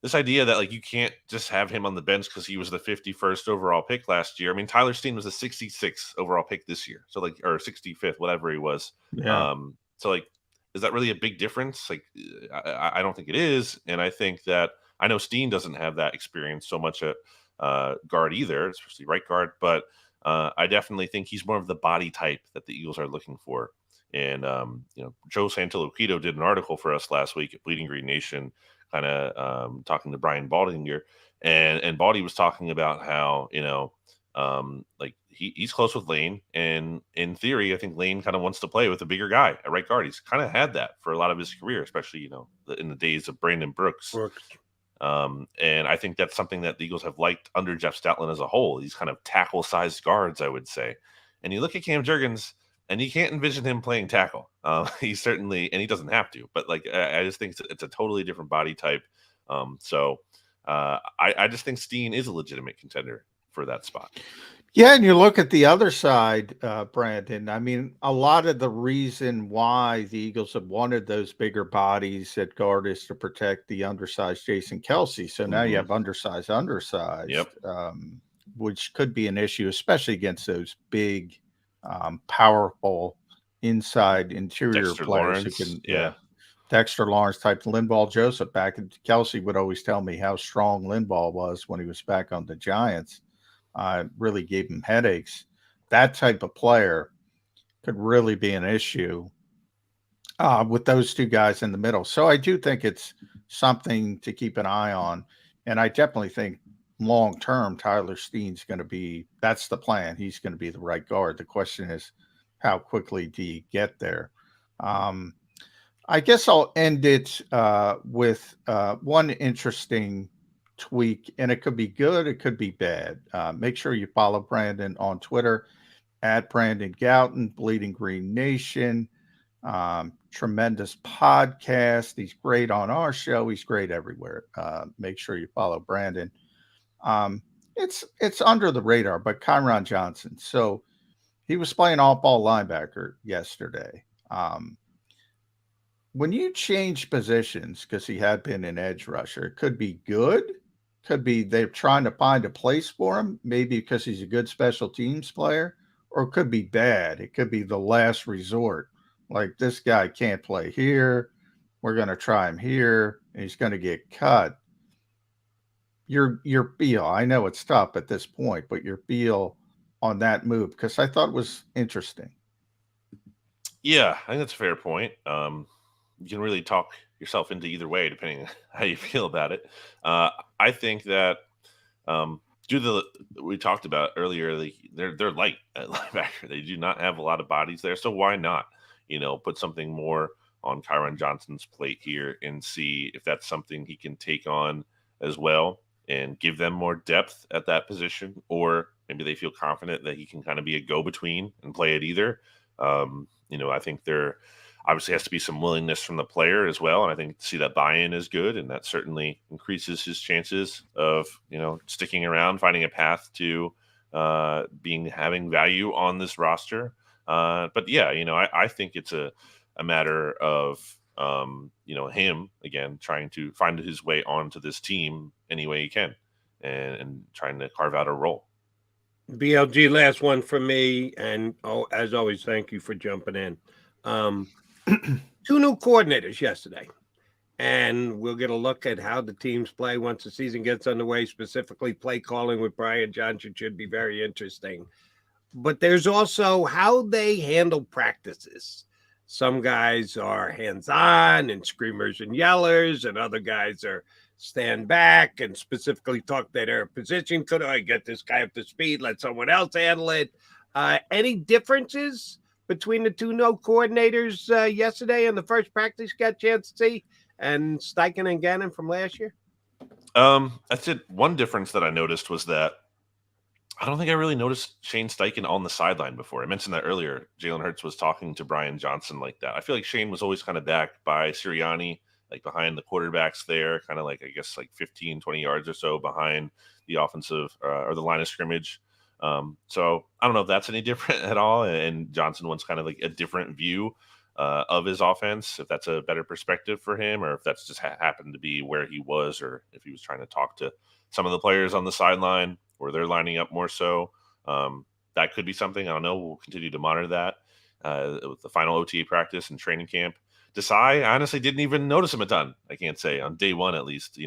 this idea that like you can't just have him on the bench because he was the 51st overall pick last year. I mean, Tyler Steen was the 66th overall pick this year. So like, or 65th, whatever he was. Yeah. So like, is that really a big difference? Like, I don't think it is. And I think that I know Steen doesn't have that experience so much at guard either, especially right guard. But I definitely think he's more of the body type that the Eagles are looking for. And, Joe Santaloquito did an article for us last week at Bleeding Green Nation, kind of talking to Brian Baldinger. And Baldy was talking about how, like he's close with Lane. And in theory, I think Lane kind of wants to play with a bigger guy at right guard. He's kind of had that for a lot of his career, especially, in the days of Brandon Brooks. And I think that's something that the Eagles have liked under Jeff Stoutland as a whole. These kind of tackle-sized guards, I would say. And you look at Cam Jurgens, and you can't envision him playing tackle. He certainly, and he doesn't have to. But like, I just think it's a totally different body type. So I just think Steen is a legitimate contender for that spot. Yeah, and you look at the other side, Brandon. I mean, a lot of the reason why the Eagles have wanted those bigger bodies at guard is to protect the undersized Jason Kelsey. So now you have undersized, which could be an issue, especially against those big, powerful inside interior Dexter players Lawrence, who can, yeah. Dexter Lawrence type, Linval Joseph back. Kelsey would always tell me how strong Linval was when he was back on the Giants. Really gave him headaches. That type of player could really be an issue with those two guys in the middle. So I do think it's something to keep an eye on. And I definitely think long-term, Tyler Steen's going to be, that's the plan. He's going to be the right guard. The question is, how quickly do you get there? I guess I'll end it with one interesting tweak, and it could be good, it could be bad. Make sure you follow Brandon on Twitter at Brandon Gouton, Bleeding Green Nation. Tremendous podcast. He's great on our show. He's great everywhere. Make sure you follow Brandon. It's under the radar, but Kyron Johnson. So he was playing off-ball linebacker yesterday. When you change positions, because he had been an edge rusher, it could be good Could be they're trying to find a place for him, maybe because he's a good special teams player, or it could be bad. It could be the last resort. Like, this guy can't play here. We're going to try him here, and he's going to get cut. Your feel, I know it's tough at this point, but your feel on that move, because I thought it was interesting. Yeah, I think that's a fair point. You can really talk yourself into either way, depending on how you feel about it. I think that due to we talked about earlier, they're light at linebacker. They do not have a lot of bodies there, so why not, put something more on Kyron Johnson's plate here and see if that's something he can take on as well and give them more depth at that position, or maybe they feel confident that he can kind of be a go-between and play at either. I think there obviously has to be some willingness from the player as well, and I think to see that buy-in is good, and that certainly increases his chances of sticking around, finding a path to having value on this roster. But yeah, I think it's a matter of him again trying to find his way onto this team any way he can, and trying to carve out a role. BLG, last one from me, and as always, thank you for jumping in. 2 new coordinators yesterday, and we'll get a look at how the teams play once the season gets underway. Specifically, play calling with Brian Johnson should be very interesting. But there's also how they handle practices. Some guys are hands-on and screamers and yellers, and other guys are stand back and specifically talk to their position. Could I get this guy up to speed? Let someone else handle it. Any differences between the 2 no coordinators yesterday and the first practice you got a chance to see, and Steichen and Gannon from last year? That's it. One difference that I noticed was that I don't think I really noticed Shane Steichen on the sideline before. I mentioned that earlier. Jalen Hurts was talking to Brian Johnson like that. I feel like Shane was always kind of back by Sirianni, like behind the quarterbacks there, kind of like, I guess, like 15, 20 yards or so behind the offensive or the line of scrimmage. So I don't know if that's any different at all. And Johnson wants kind of like a different view of his offense, if that's a better perspective for him, or if that's just happened to be where he was, or if he was trying to talk to some of the players on the sideline where they're lining up more so. That could be something. I don't know. We'll continue to monitor that with the final OTA practice and training camp. Desai, I honestly didn't even notice him a ton. I can't say on day one, at least.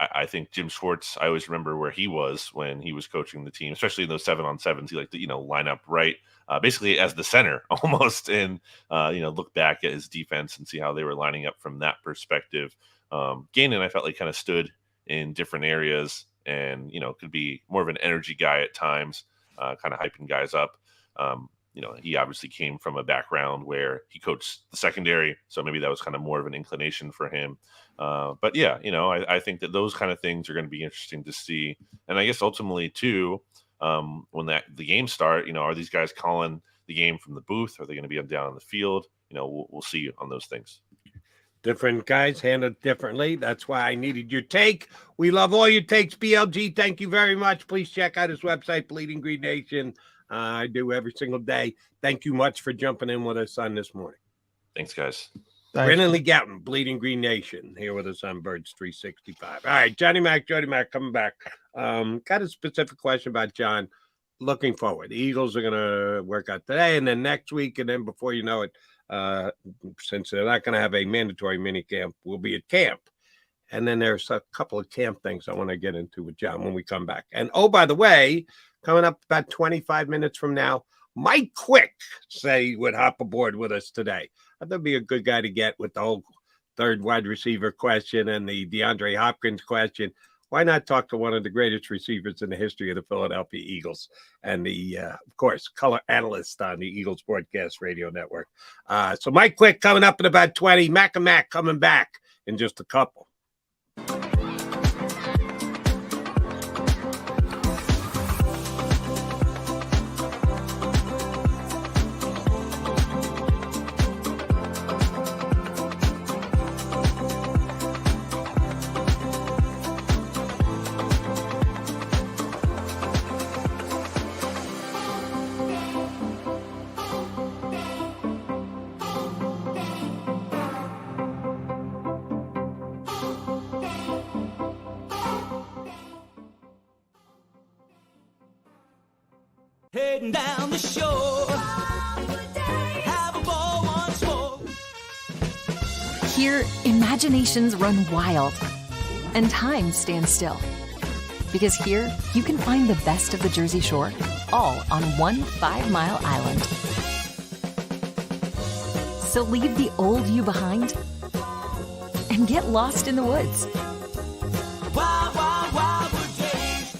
I think Jim Schwartz, I always remember where he was when he was coaching the team, especially in those 7-on-7s. He liked to, line up right, basically as the center almost, and, look back at his defense and see how they were lining up from that perspective. Gannon, I felt like kind of stood in different areas and, could be more of an energy guy at times, kind of hyping guys up. He obviously came from a background where he coached the secondary, so maybe that was kind of more of an inclination for him. But yeah, I think that those kind of things are going to be interesting to see. And I guess ultimately too, when the games start, are these guys calling the game from the booth? Are they going to be down on the field? We'll see on those things. Different guys handled differently. That's why I needed your take. We love all your takes, BLG. Thank you very much. Please check out his website, Bleeding Green Nation. I do every single day. Thank you much for jumping in with us on this morning. Thanks, guys. Brennan Lee Gouton, Bleeding Green Nation, here with us on Birds 365. All right, Jody Mac coming back. Got a specific question about John. Looking forward. The Eagles are going to work out today and then next week, and then before you know it, since they're not going to have a mandatory mini camp, we'll be at camp. And then there's a couple of camp things I want to get into with John when we come back. And oh, by the way, coming up about 25 minutes from now, Mike Quick would hop aboard with us today. I thought that'd be a good guy to get with the whole third wide receiver question and the DeAndre Hopkins question. Why not talk to one of the greatest receivers in the history of the Philadelphia Eagles and the, of course, color analyst on the Eagles Broadcast Radio Network. So Mike Quick coming up in about 20. Mac and Mac coming back in just a couple. Heading down the shore. Have a ball once more. Here, imaginations run wild and time stands still. Because here, you can find the best of the Jersey Shore, all on one 5-mile island. So leave the old you behind and get lost in the woods. Wild, wild, wildwood days.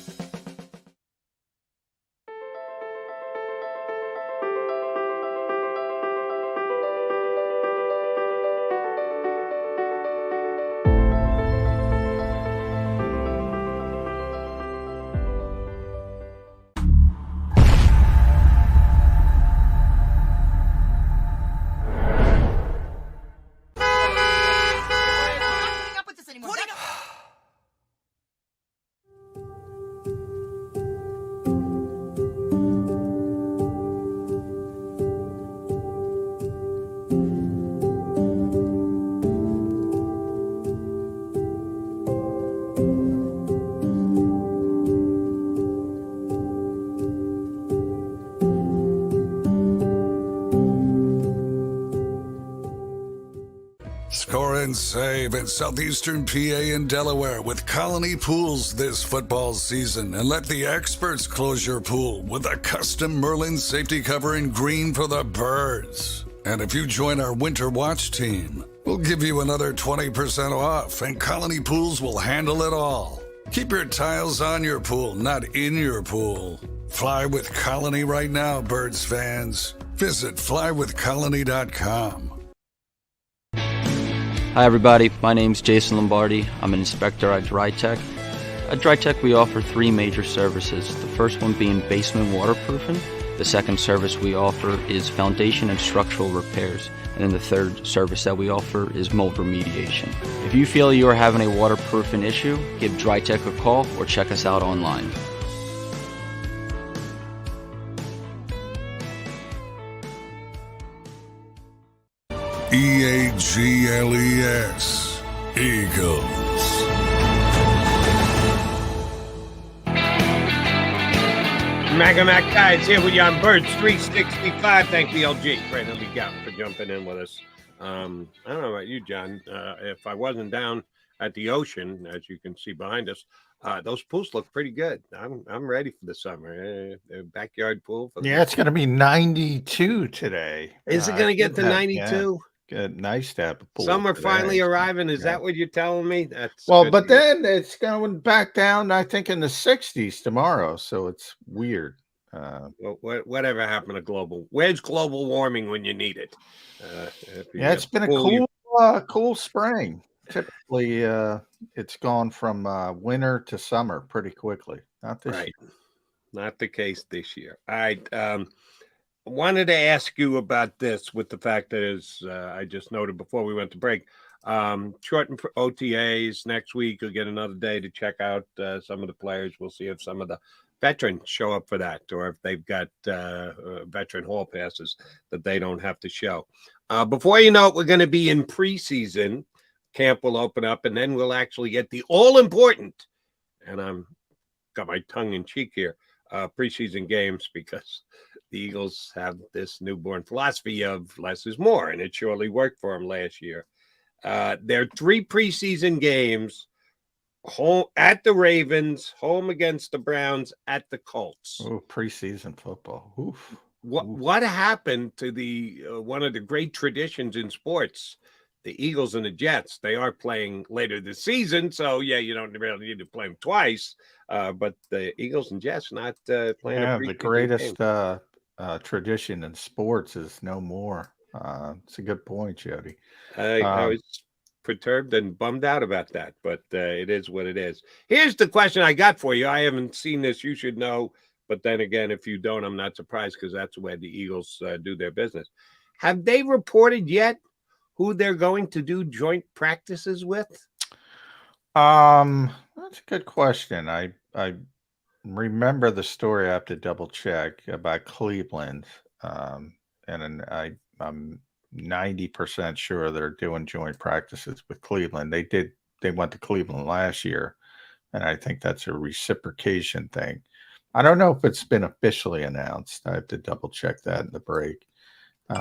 Score and save at Southeastern PA and Delaware with Colony Pools this football season, and let the experts close your pool with a custom Merlin safety cover in green for the birds. And if you join our Winter Watch team, we'll give you another 20% off, and Colony Pools will handle it all. Keep your tiles on your pool, not in your pool. Fly with Colony right now, Birds fans. Visit flywithcolony.com. Hi everybody, my name's Jason Lombardi. I'm an inspector at DryTech. At DryTech we offer 3 major services, the first one being basement waterproofing, the second service we offer is foundation and structural repairs, and then the third service that we offer is mold remediation. If you feel you are having a waterproofing issue, give DryTech a call or check us out online. EAGLES, Eagles. Mac guys here with you on Birds 365. Thank the LG, Brandon Lee Gouton, for jumping in with us. I don't know about you, John. If I wasn't down at the ocean, as you can see behind us, those pools look pretty good. I'm ready for the summer. Backyard pool. Yeah, it's going to be 92 today. Is it going to get to 92? Yeah. Good, nice to have a pool. Summer today. finally arriving. Is that what you're telling me? That's well, but then it's going back down, I think, in the 60s tomorrow. So it's weird. Well, whatever happened to global? Where's global warming when you need it? Yeah, it's been a cool spring. Typically, it's gone from winter to summer pretty quickly. Not this year. Not the case this year. All right. I wanted to ask you about this with the fact that, as I just noted before we went to break, shortened OTAs next week. You'll get another day to check out some of the players. We'll see if some of the veterans show up for that, or if they've got veteran hall passes that they don't have to show. Before you know it, we're going to be in preseason. Camp will open up, and then we'll actually get the all-important, and I'm got my tongue in cheek here, preseason games, because the Eagles have this newborn philosophy of less is more, and it surely worked for them last year. There are 3 preseason games: home at the Ravens, home against the Browns, at the Colts. Oh, preseason football. Oof. What happened to the one of the great traditions in sports? The Eagles and the Jets, they are playing later this season, so yeah, you don't really need to play them twice. But the Eagles and Jets not playing. Yeah, the greatest tradition in sports is no more. It's a good point, Jody. I was perturbed and bummed out about that, but it is what it is. Here's the question I got for you. I haven't seen this. You should know. But then again, if you don't, I'm not surprised, because that's where the Eagles do their business. Have they reported yet who they're going to do joint practices with? That's a good question. I remember the story. I have to double check about Cleveland. And I'm 90% sure they're doing joint practices with Cleveland. They went to Cleveland last year, and I think that's a reciprocation thing. I don't know if it's been officially announced. I have to double check that in the break. But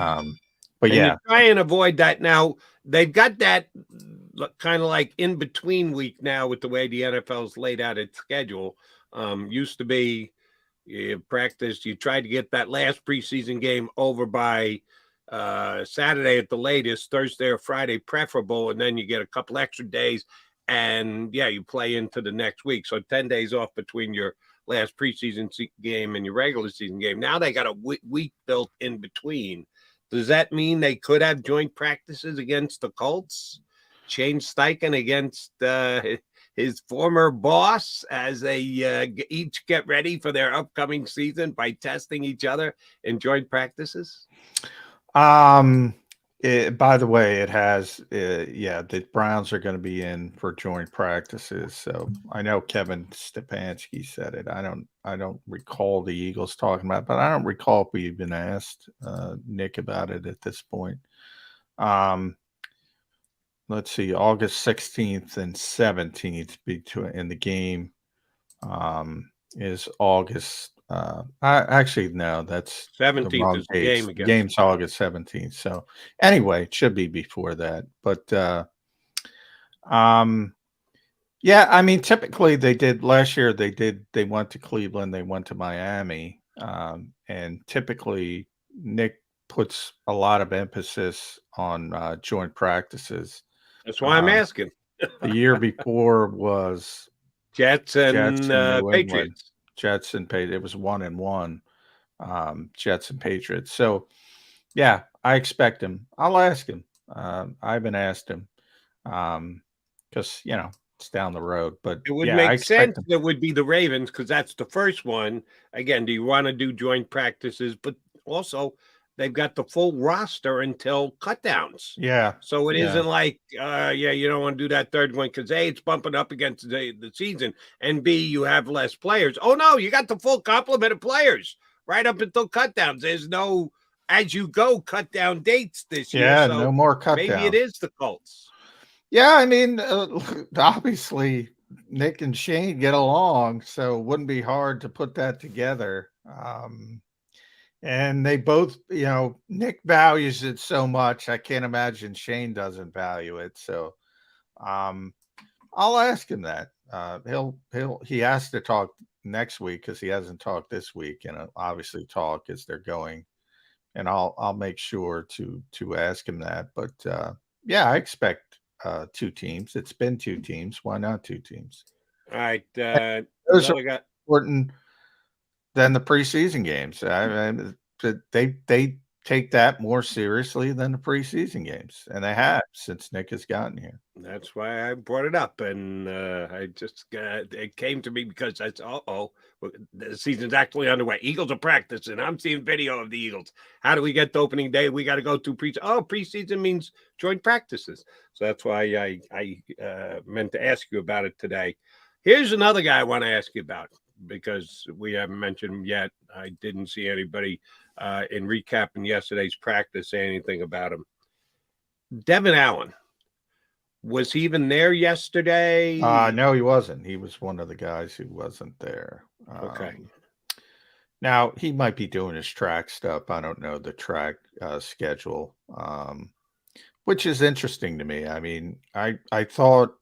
and yeah, you try and avoid that. Now they've got that kind of like in between week now with the way the NFL's laid out its schedule. Used to be you practice, you tried to get that last preseason game over by Saturday at the latest, Thursday or Friday preferable, and then you get a couple extra days, and yeah, you play into the next week. So 10 days off between your last preseason game and your regular season game. Now they got a week built in between. Does that mean they could have joint practices against the Colts? Shane Steichen against his former boss as they each get ready for their upcoming season by testing each other in joint practices? By the way, it has, the Browns are going to be in for joint practices. So I know Kevin Stefanski said it. I don't recall the Eagles talking about it, but I don't recall if we even asked Nick about it at this point. Let's see, August 16th and 17th in the game is August. Actually, no, that's 17th is the game again. Game's August 17th. So anyway, it should be before that. But yeah, I mean, typically they did last year. They went to Cleveland, they went to Miami, and typically Nick puts a lot of emphasis on joint practices. That's why I'm asking. The year before was Jets and New Patriots. England. Jets and Patriots. It was 1-1. Jets and Patriots. So, yeah, I expect him. I'll ask him. I haven't asked him because it's down the road. But it would make sense. That would be the Ravens because that's the first one. Again, do you want to do joint practices? But also, they've got the full roster until cutdowns. Yeah. So it isn't like, you don't want to do that third one because A, it's bumping up against the season, and B, you have less players. Oh, no, you got the full complement of players right up until cutdowns. There's no as-you-go cut-down dates this year. Yeah, so no more cutdowns. Maybe it is the Colts. Yeah, I mean, obviously, Nick and Shane get along, so it wouldn't be hard to put that together. And they both, Nick values it so much. I can't imagine Shane doesn't value it. So I'll ask him that. He has to talk next week because he hasn't talked this week, and obviously talk as they're going. And I'll make sure to ask him that. But yeah, I expect 2 teams. It's been 2 teams. Why not 2 teams? All right. Those are important than the preseason games. I mean, they take that more seriously than the preseason games, and they have since Nick has gotten here. That's why I brought it up, and I just it came to me because I said, the season's actually underway. Eagles are practicing. I'm seeing video of the Eagles. How do we get to opening day? We got to go through preseason means joint practices. So that's why I meant to ask you about it today. Here's another guy I want to ask you about, because we haven't mentioned him yet. I didn't see anybody in recapping yesterday's practice say anything about him. Devon Allen. Was he even there yesterday? No, he wasn't. He was one of the guys who wasn't there. Okay. Now, he might be doing his track stuff. I don't know the track schedule, which is interesting to me. I mean, I thought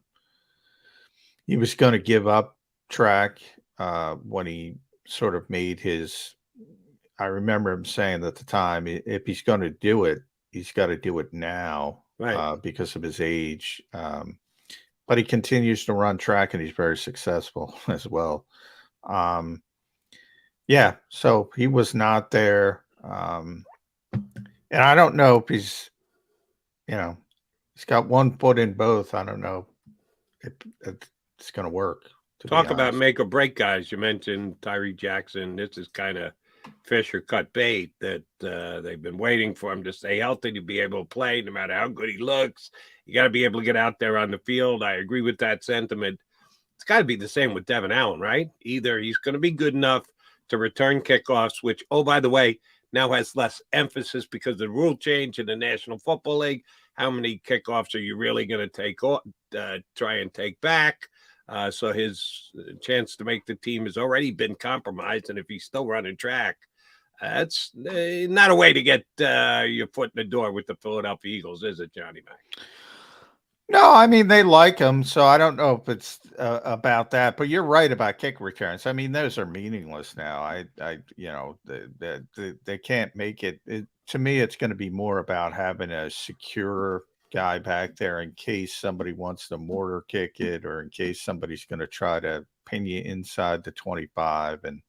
he was going to give up track when he sort of made his – I remember him saying at the time, if he's going to do it, he's got to do it now, right? Because of his age. But he continues to run track, and he's very successful as well. Yeah, so he was not there. And I don't know if he's got one foot in both. I don't know if it's going to work. Talk about make or break guys. You mentioned Tyree Jackson. This is kind of fish or cut bait that they've been waiting for him to stay healthy, to be able to play no matter how good he looks. You got to be able to get out there on the field. I agree with that sentiment. It's got to be the same with Devon Allen, right? Either he's going to be good enough to return kickoffs, which, oh, by the way, now has less emphasis because of the rule change in the National Football League. How many kickoffs are you really going to try and take back? So his chance to make the team has already been compromised. And if he's still running track, that's not a way to get your foot in the door with the Philadelphia Eagles, is it, Johnny Mac? No, I mean, they like him, so I don't know if it's about that. But you're right about kick returns. I mean, those are meaningless now. They can't make it. To me, it's going to be more about having a secure guy back there in case somebody wants to mortar kick it, or in case somebody's going to try to pin you inside the 25, and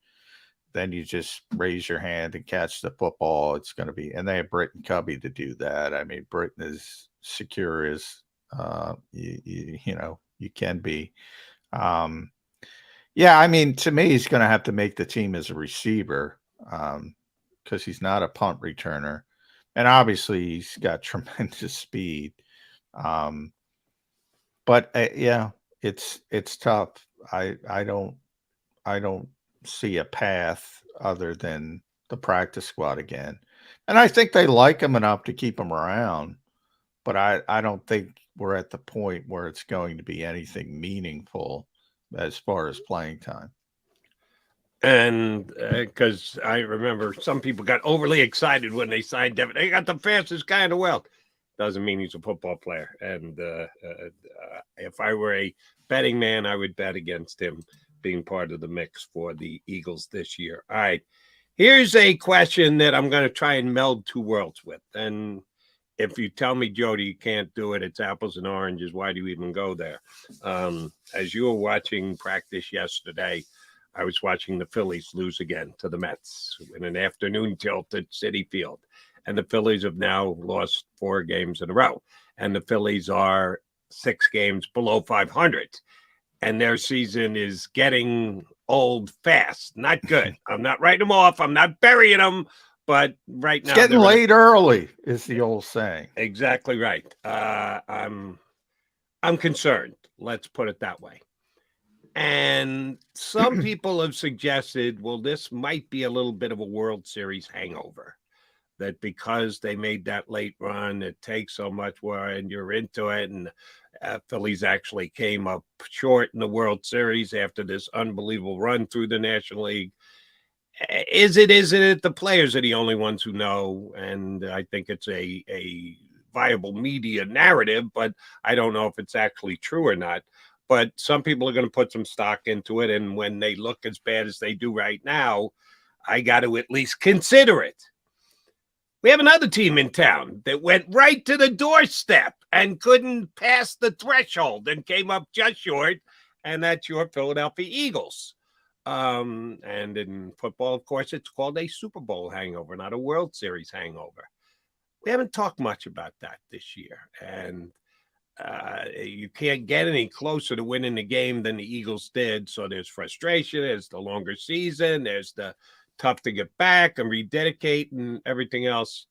then you just raise your hand and catch the football. It's going to be, and they have Britton Covey to do that. I mean, Britton is secure as you can be. Yeah, I mean, to me, he's going to have to make the team as a receiver because he's not a punt returner, and obviously he's got tremendous speed. But yeah, it's tough. I don't see a path other than the practice squad again, and I think they like him enough to keep him around. But I don't think we're at the point where it's going to be anything meaningful as far as playing time. And because I remember some people got overly excited when they signed Devon. They got the fastest guy in the world. Doesn't mean he's a football player. And if I were a betting man, I would bet against him being part of the mix for the Eagles this year. All right. Here's a question that I'm going to try and meld two worlds with. And if you tell me, Jody, you can't do it, it's apples and oranges, why do you even go there? As you were watching practice yesterday, I was watching the Phillies lose again to the Mets in an afternoon tilt at Citi Field. And the Phillies have now lost 4 games in a row. And the Phillies are 6 games below 500. And their season is getting old fast. Not good. I'm not writing them off. I'm not burying them. But right now, it's getting late early, is the old saying. Exactly right. I'm concerned. Let's put it that way. And some people have suggested, well, this might be a little bit of a World Series hangover. That because they made that late run, it takes so much more, and you're into it. And Phillies actually came up short in the World Series after this unbelievable run through the National League. Isn't it? The players are the only ones who know, and I think it's a viable media narrative, but I don't know if it's actually true or not. But some people are going to put some stock into it, and when they look as bad as they do right now, I got to at least consider it. We have another team in town that went right to the doorstep and couldn't pass the threshold and came up just short, and that's your Philadelphia Eagles. And in football, of course, it's called a Super Bowl hangover, not a World Series hangover. We haven't talked much about that this year, and you can't get any closer to winning the game than the Eagles did. So there's frustration, there's the longer season, there's the tough to get back and rededicate and everything else.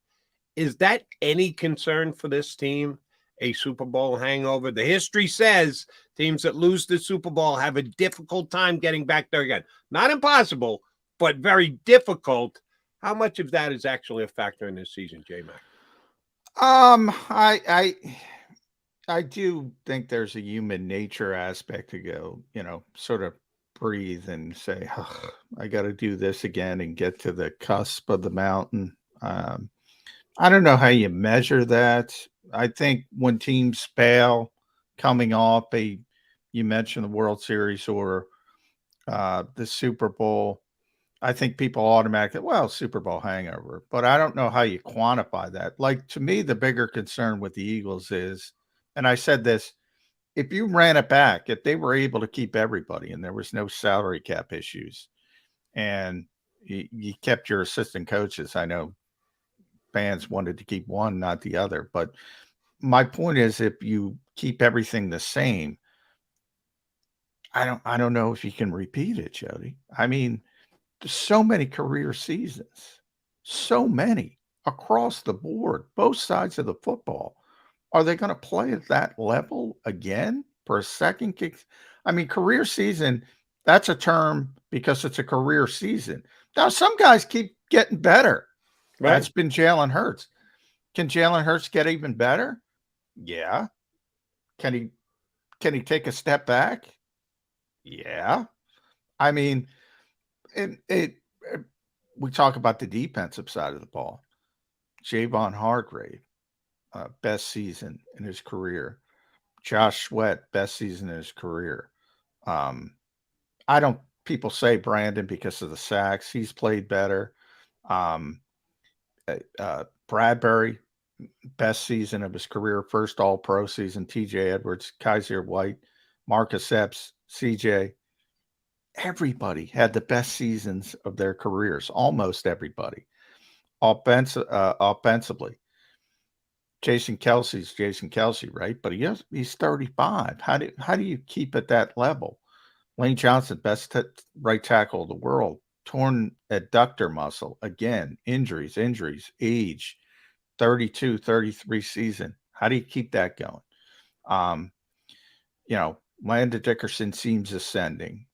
Is that any concern for this team? A Super Bowl hangover? The history says teams that lose the Super Bowl have a difficult time getting back there again. Not impossible, but very difficult. How much of that is actually a factor in this season, J-Mac? I do think there's a human nature aspect to go, sort of breathe and say, oh, I got to do this again and get to the cusp of the mountain. I don't know how you measure that. I think when teams fail coming off you mentioned the World Series or the Super Bowl, I think people automatically, Super Bowl hangover. But I don't know how you quantify that. Like, to me, the bigger concern with the Eagles is, and I said this, if you ran it back, if they were able to keep everybody and there was no salary cap issues and you kept your assistant coaches, I know fans wanted to keep one, not the other. But my point is, if you keep everything the same, I don't know if you can repeat it, Jody. I mean, there's so many career seasons, so many across the board, both sides of the football. Are they going to play at that level again for a second kick? I mean, career season, that's a term because it's a career season. Now, some guys keep getting better. Right. That's been Jalen Hurts. Can Jalen Hurts get even better? Yeah. Can he take a step back? Yeah. I mean, we talk about the defensive side of the ball. Javon Hargrave, best season in his career. Josh Sweat, best season in his career. I don't. People say Brandon because of the sacks. He's played better. Bradbury, best season of his career, first All-Pro season. T.J. Edwards, Kaiser White, Marcus Epps, C.J. Everybody had the best seasons of their careers. Almost everybody. Offensively, Jason Kelsey, right? But he's 35. How do you keep at that level? Lane Johnson, best right tackle of the world, torn adductor muscle. Again, injuries, age, 32, 33 season. How do you keep that going? Landon Dickerson seems ascending.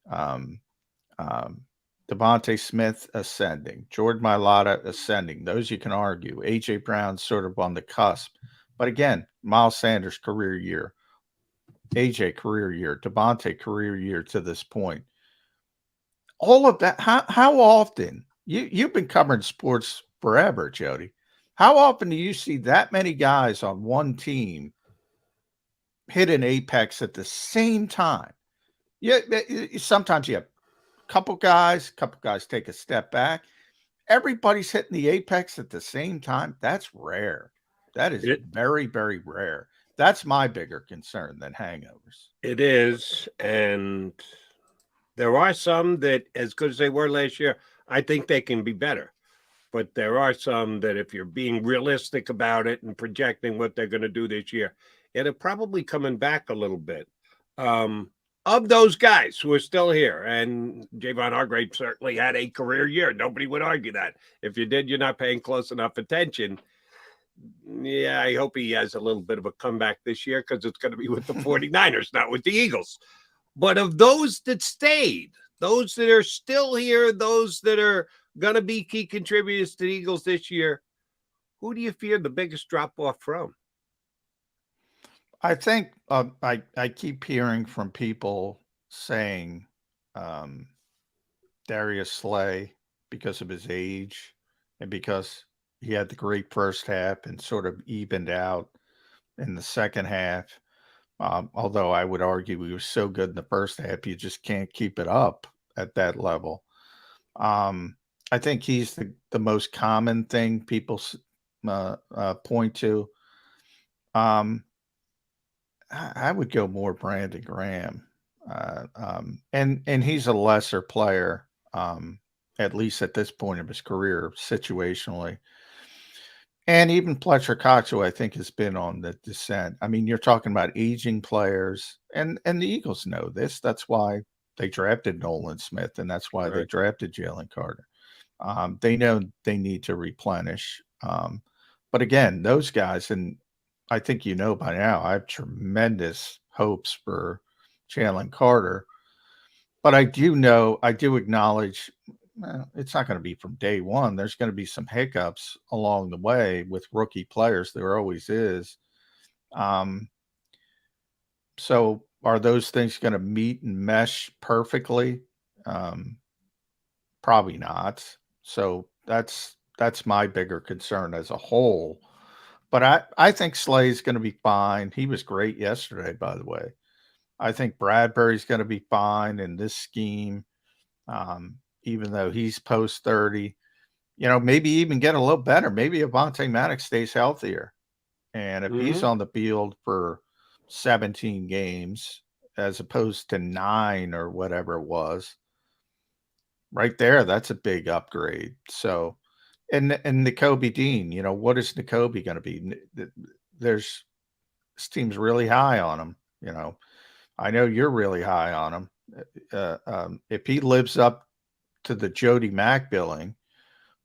Devonta Smith ascending. Jordan Mailata ascending. Those you can argue. A.J. Brown sort of on the cusp. But again, Miles Sanders career year. AJ career year, Devontae career year to this point. All of that. How often you've been covering sports forever, Jody? How often do you see that many guys on one team hit an apex at the same time? Yeah, sometimes you have a couple guys take a step back. Everybody's hitting the apex at the same time. That's rare. That is very, very rare. That's my bigger concern than hangovers. It is. And there are some that, as good as they were last year, I think they can be better. But there are some that, if you're being realistic about it and projecting what they're going to do this year, it'll probably coming back a little bit. Of those guys who are still here, and Javon Hargrave certainly had a career year. Nobody would argue that. If you did, you're not paying close enough attention. Yeah, I hope he has a little bit of a comeback this year because it's going to be with the 49ers, not with the Eagles. But of those that stayed, those that are still here, those that are going to be key contributors to the Eagles this year, who do you fear the biggest drop-off from? I think I keep hearing from people saying Darius Slay because of his age and because he had the great first half and sort of evened out in the second half. Although I would argue he was so good in the first half, you just can't keep it up at that level. I think he's the most common thing people point to. I would go more Brandon Graham. And he's a lesser player, at least at this point of his career, situationally. And even Fletcher Cox, who I think has been on the descent. I mean, you're talking about aging players, and the Eagles know this. That's why they drafted Nolan Smith, and that's why they drafted Jalen Carter. They know they need to replenish. But again, those guys, and I think you know by now, I have tremendous hopes for Jalen Carter. But I do acknowledge it's not going to be from day one. There's going to be some hiccups along the way with rookie players. There always is. So are those things going to meet and mesh perfectly? Probably not. So that's my bigger concern as a whole. But I think Slay's going to be fine. He was great yesterday, by the way. I think Bradbury's going to be fine in this scheme, even though he's post 30. Maybe even get a little better. Maybe Avonte Maddox stays healthier. And if he's on the field for 17 games as opposed to 9 or whatever it was, right there, that's a big upgrade. So, and Nakobe Dean, what is Nakobe going to be? This team's really high on him. I know you're really high on him. If he lives up to the Jody Mack billing,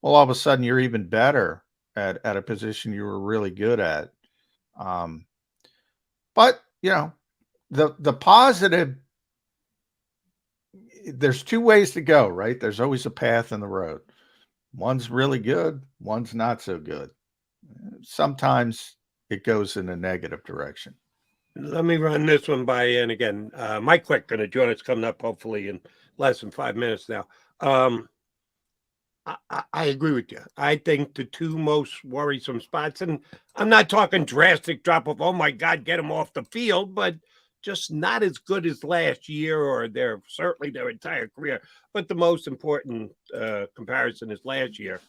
well, all of a sudden you're even better at a position you were really good at. But the positive, there's two ways to go, right? There's always a path in the road. One's really good, one's not so good. Sometimes it goes in a negative direction. Let me run this one by you. And again, Mike Quick going to join us coming up hopefully in less than 5 minutes now. I agree with you. I think the two most worrisome spots, and I'm not talking drastic drop off, oh my God, get them off the field, but just not as good as last year or certainly their entire career. But the most important comparison is last year.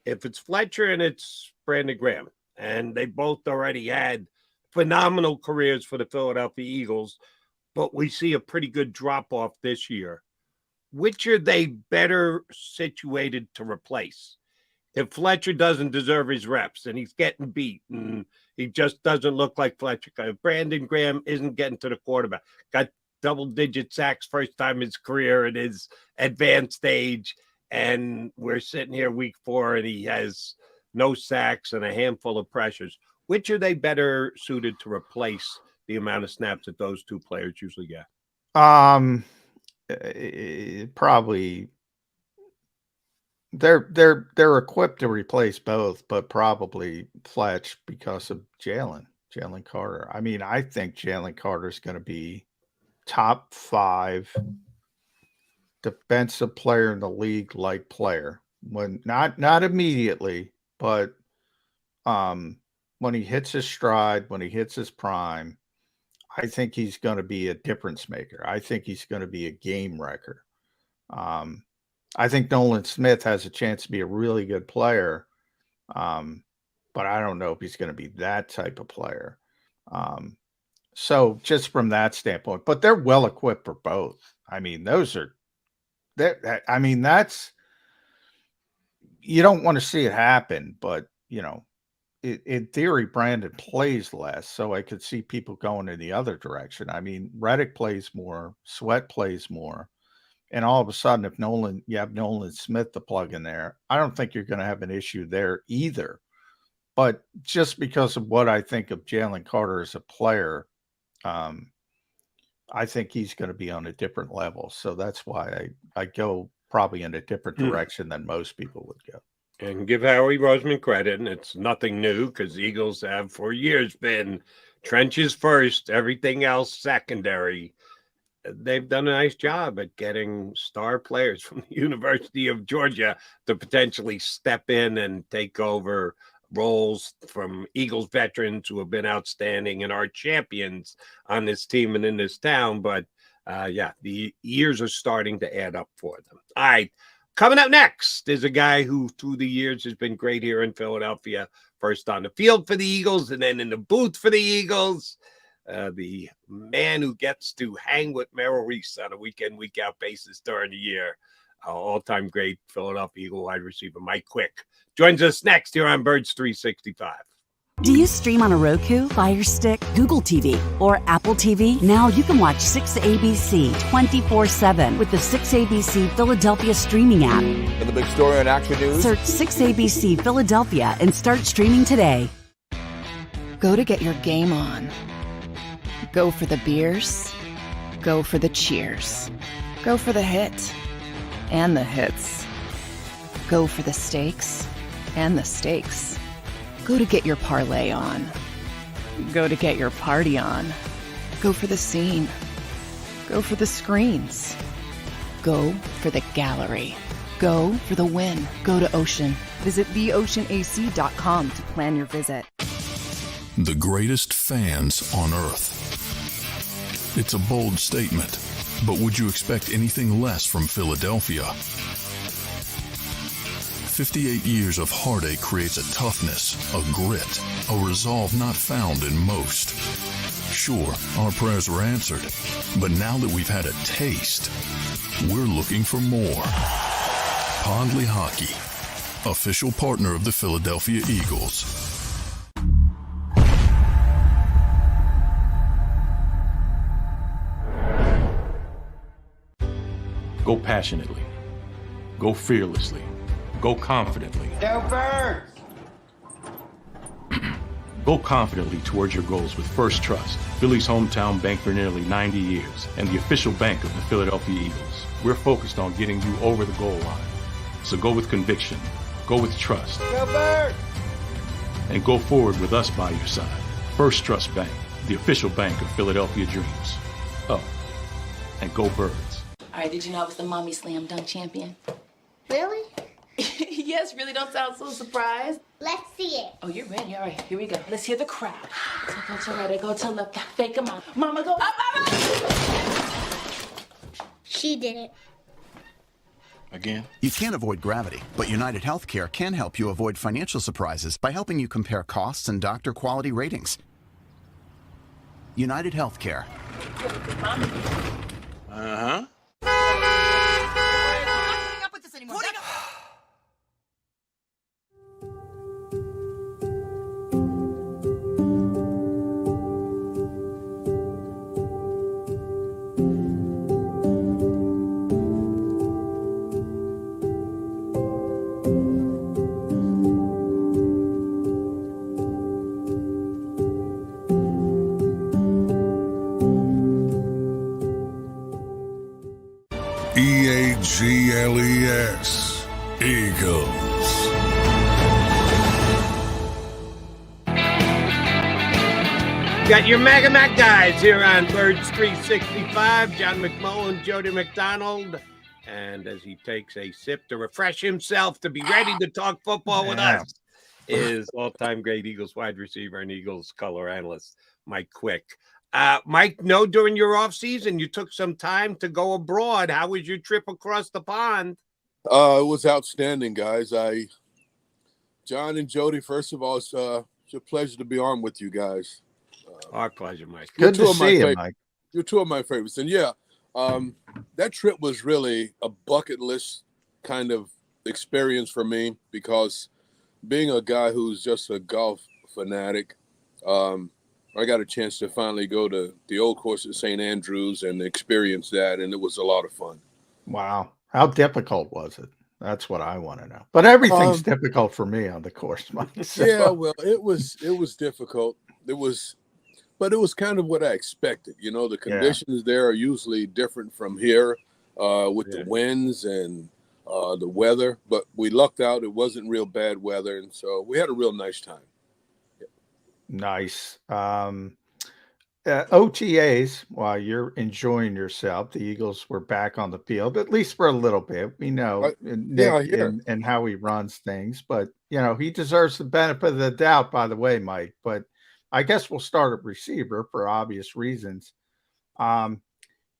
If it's Fletcher and it's Brandon Graham, and they both already had phenomenal careers for the Philadelphia Eagles, but we see a pretty good drop off this year. Which are they better situated to replace? If Fletcher doesn't deserve his reps and he's getting beat and he just doesn't look like Fletcher, if Brandon Graham isn't getting to the quarterback, got double-digit sacks first time in his career at his advanced age, and we're sitting here week 4 and he has no sacks and a handful of pressures. Which are they better suited to replace the amount of snaps that those two players usually get? Probably they're equipped to replace both, but probably Fletch because of Jalen Carter. I mean, I think Jalen Carter is going to be top 5 defensive player in the league, like player when not immediately, but when he hits his stride, when he hits his prime. I think he's going to be a difference maker. I think he's going to be a game wrecker. I think Nolan Smith has a chance to be a really good player, but I don't know if he's going to be that type of player. So just from that standpoint, but they're well equipped for both. I mean, that's you don't want to see it happen, but in theory, Brandon plays less, so I could see people going in the other direction. I mean, Reddick plays more, Sweat plays more, and all of a sudden, if you have Nolan Smith to plug in there, I don't think you're going to have an issue there either. But just because of what I think of Jalen Carter as a player, I think he's going to be on a different level. So that's why I go probably in a different direction than most people would go. And give Howie Roseman credit, and it's nothing new because the Eagles have for years been trenches first, everything else secondary. They've done a nice job at getting star players from the University of Georgia to potentially step in and take over roles from Eagles veterans who have been outstanding and are champions on this team and in this town. But the years are starting to add up for them. All right. Coming up next is a guy who through the years has been great here in Philadelphia, first on the field for the Eagles and then in the booth for the Eagles. The man who gets to hang with Merrill Reese on a week-in, week-out basis during the year. All-time great Philadelphia Eagle wide receiver Mike Quick joins us next here on Birds 365. Do you stream on a Roku, Fire Stick, Google TV, or Apple TV? Now you can watch 6ABC 24/7 with the 6ABC Philadelphia streaming app. For the big story on Action News, search 6ABC Philadelphia and start streaming today. Go to get your game on. Go for the beers. Go for the cheers. Go for the hit and the hits. Go for the stakes and the stakes. Go to get your parlay on. Go to get your party on. Go for the scene. Go for the screens. Go for the gallery. Go for the win. Go to Ocean. Visit theoceanac.com to plan your visit. The greatest fans on earth. It's a bold statement, but would you expect anything less from Philadelphia? 58 years of heartache creates a toughness, a grit, a resolve not found in most. Sure, our prayers were answered, but now that we've had a taste, we're looking for more. Pondley Hockey, official partner of the Philadelphia Eagles. Go passionately. Go fearlessly. Go confidently. Go Birds! Go confidently towards your goals with First Trust, Philly's hometown bank for nearly 90 years, and the official bank of the Philadelphia Eagles. We're focused on getting you over the goal line. So go with conviction, go with trust, Go Birds! and go forward with us by your side. First Trust Bank, the official bank of Philadelphia dreams. Oh, and go Birds. All right, did you know I was the mommy slam dunk champion? Really? Yes, really don't sound so surprised. Let's see it. Oh, you're ready. All right, here we go. Let's hear the crowd. So go to right, I go to left, fake 'em out. Mama, go up, up, up. She did it. Again? You can't avoid gravity, but United Healthcare can help you avoid financial surprises by helping you compare costs and doctor quality ratings. United Healthcare. Uh-huh. EAGLES, Eagles. Got your Mega Mac guys here on Birds 365. John McMullen, Jody McDonald. And as he takes a sip to refresh himself to be ready to talk football with us, is all-time great Eagles wide receiver and Eagles color analyst, Mike Quick. Mike, during your offseason, you took some time to go abroad. How was your trip across the pond? It was outstanding, guys. John and Jody, first of all, it's a pleasure to be on with you guys. Our pleasure, Mike. Good to see you, Mike. You're two of my favorites. And that trip was really a bucket list kind of experience for me because being a guy who's just a golf fanatic, I got a chance to finally go to the old course at St. Andrews and experience that, and it was a lot of fun. Wow. How difficult was it? That's what I want to know. But everything's difficult for me on the course, Mike. So. Yeah, well, it was difficult. But it was kind of what I expected. You know, the conditions there are usually different from here with the winds and the weather. But we lucked out. It wasn't real bad weather, and so we had a real nice time. Nice. OTAs, while you're enjoying yourself, the Eagles were back on the field, at least for a little bit. We know Nick and how he runs things, but, he deserves the benefit of the doubt, by the way, Mike. But I guess we'll start at receiver for obvious reasons.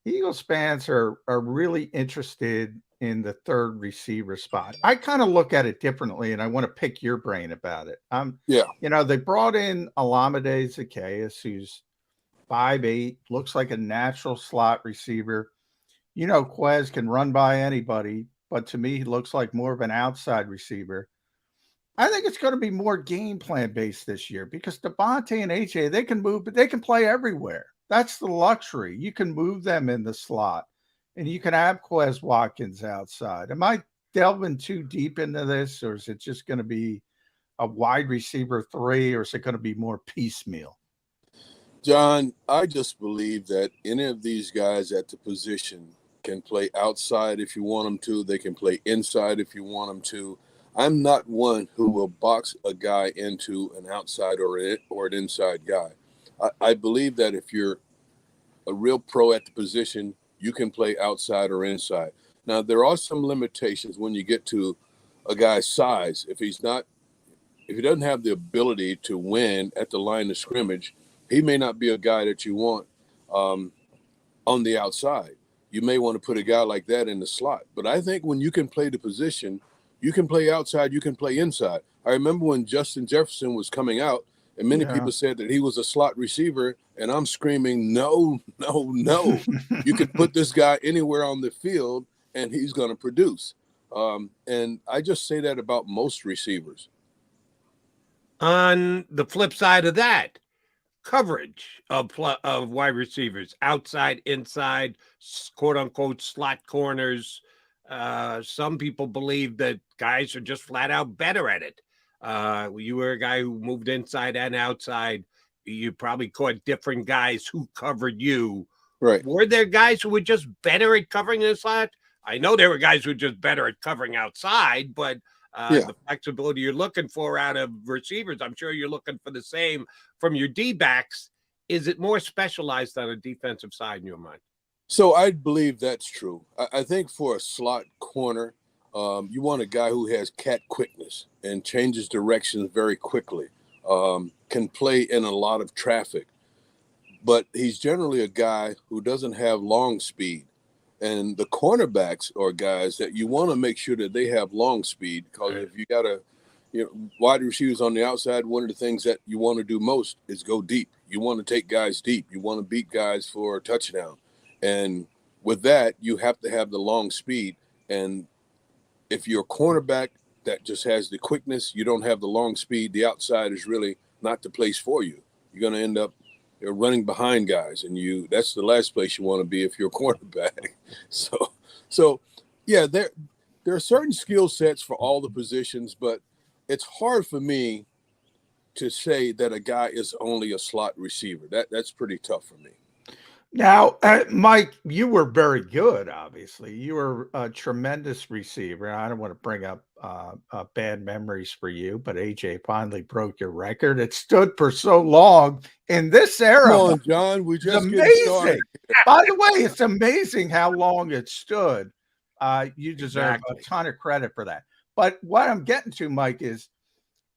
Eagles fans are really interested in the third receiver spot. I kind of look at it differently, and I want to pick your brain about it. They brought in Olamide Zaccheaus, who's 5'8", looks like a natural slot receiver. Quez can run by anybody, but to me, he looks like more of an outside receiver. I think it's going to be more game plan based this year because Devonta and AJ, they can move, but they can play everywhere. That's the luxury. You can move them in the slot, and you can have Quez Watkins outside. Am I delving too deep into this, or is it just going to be a wide receiver 3, or is it going to be more piecemeal? John, I just believe that any of these guys at the position can play outside if you want them to. They can play inside if you want them to. I'm not one who will box a guy into an outside or an inside guy. I believe that if you're a real pro at the position, you can play outside or inside. Now, there are some limitations when you get to a guy's size. If he doesn't have the ability to win at the line of scrimmage, he may not be a guy that you want on the outside. You may want to put a guy like that in the slot. But I think when you can play the position, you can play outside, you can play inside. I remember when Justin Jefferson was coming out, and many people said that he was a slot receiver, and I'm screaming, no. You could put this guy anywhere on the field, and he's going to produce. And I just say that about most receivers. On the flip side of that, coverage of wide receivers, outside, inside, quote-unquote slot corners. Some people believe that guys are just flat out better at it. You were a guy who moved inside and outside. You probably caught different guys who covered you. Right. Were there guys who were just better at covering the slot? I know there were guys who were just better at covering outside, but the flexibility you're looking for out of receivers, I'm sure you're looking for the same from your D-backs. is it more specialized on a defensive side in your mind? So I believe that's true. I think for a slot corner, you want a guy who has cat quickness and changes directions very quickly, can play in a lot of traffic. But he's generally a guy who doesn't have long speed. And the cornerbacks are guys that you want to make sure that they have long speed, because if you got wide receivers on the outside, one of the things that you want to do most is go deep. You want to take guys deep. You want to beat guys for a touchdown. And with that, you have to have the long speed. And if you're a cornerback that just has the quickness, you don't have the long speed, the outside is really not the place for you. You're going to end up running behind guys, and that's the last place you want to be if you're a cornerback. So yeah, there are certain skill sets for all the positions, but it's hard for me to say that a guy is only a slot receiver. That's pretty tough for me. Now, Mike, you were very good, obviously. You were a tremendous receiver. I don't want to bring up bad memories for you, but AJ finally broke your record. It stood for so long in this era. Come on, John. We just amazing. getting started. By the way, it's amazing how long it stood. You deserve a ton of credit for that. But what I'm getting to, Mike, is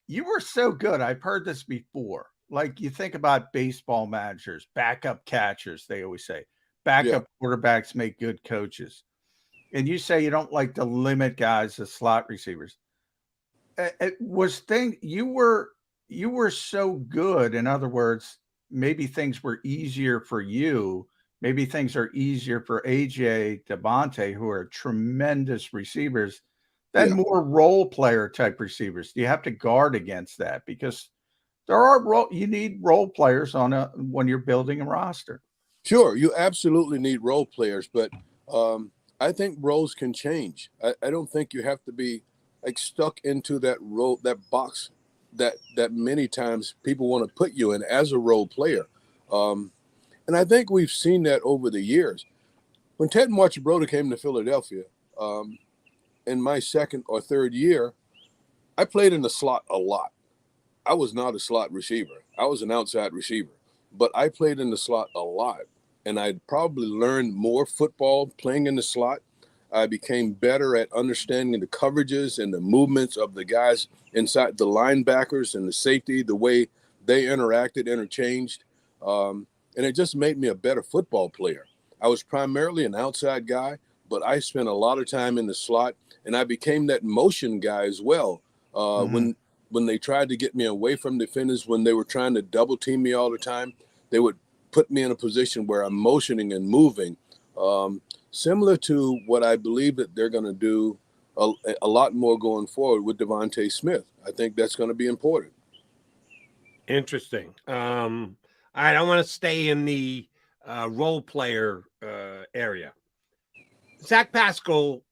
you were so good. I've heard this before. Like, you think about baseball managers, backup catchers, they always say. Backup quarterbacks make good coaches. And you say you don't like to limit guys as slot receivers. You were so good. In other words, maybe things were easier for you. Maybe things are easier for AJ, Devonta, who are tremendous receivers, than more role player type receivers. Do you have to guard against that? Because you need role players when you're building a roster. Sure, you absolutely need role players, but I think roles can change. I don't think you have to be like stuck into that role, that box that many times people want to put you in as a role player. And I think we've seen that over the years. When Ted Marchibroda came to Philadelphia, in my second or third year, I played in the slot a lot. I was not a slot receiver. I was an outside receiver, but I played in the slot a lot. And I probably learned more football playing in the slot. I became better at understanding the coverages and the movements of the guys inside, the linebackers and the safety, the way they interchanged. And it just made me a better football player. I was primarily an outside guy, but I spent a lot of time in the slot, and I became that motion guy as well. When they tried to get me away from defenders, when they were trying to double team me all the time, they would put me in a position where I'm motioning and moving, similar to what I believe that they're going to do a lot more going forward with Devonta Smith. I think that's going to be important. Interesting. All right, I want to stay in the role player area. Zach Pascal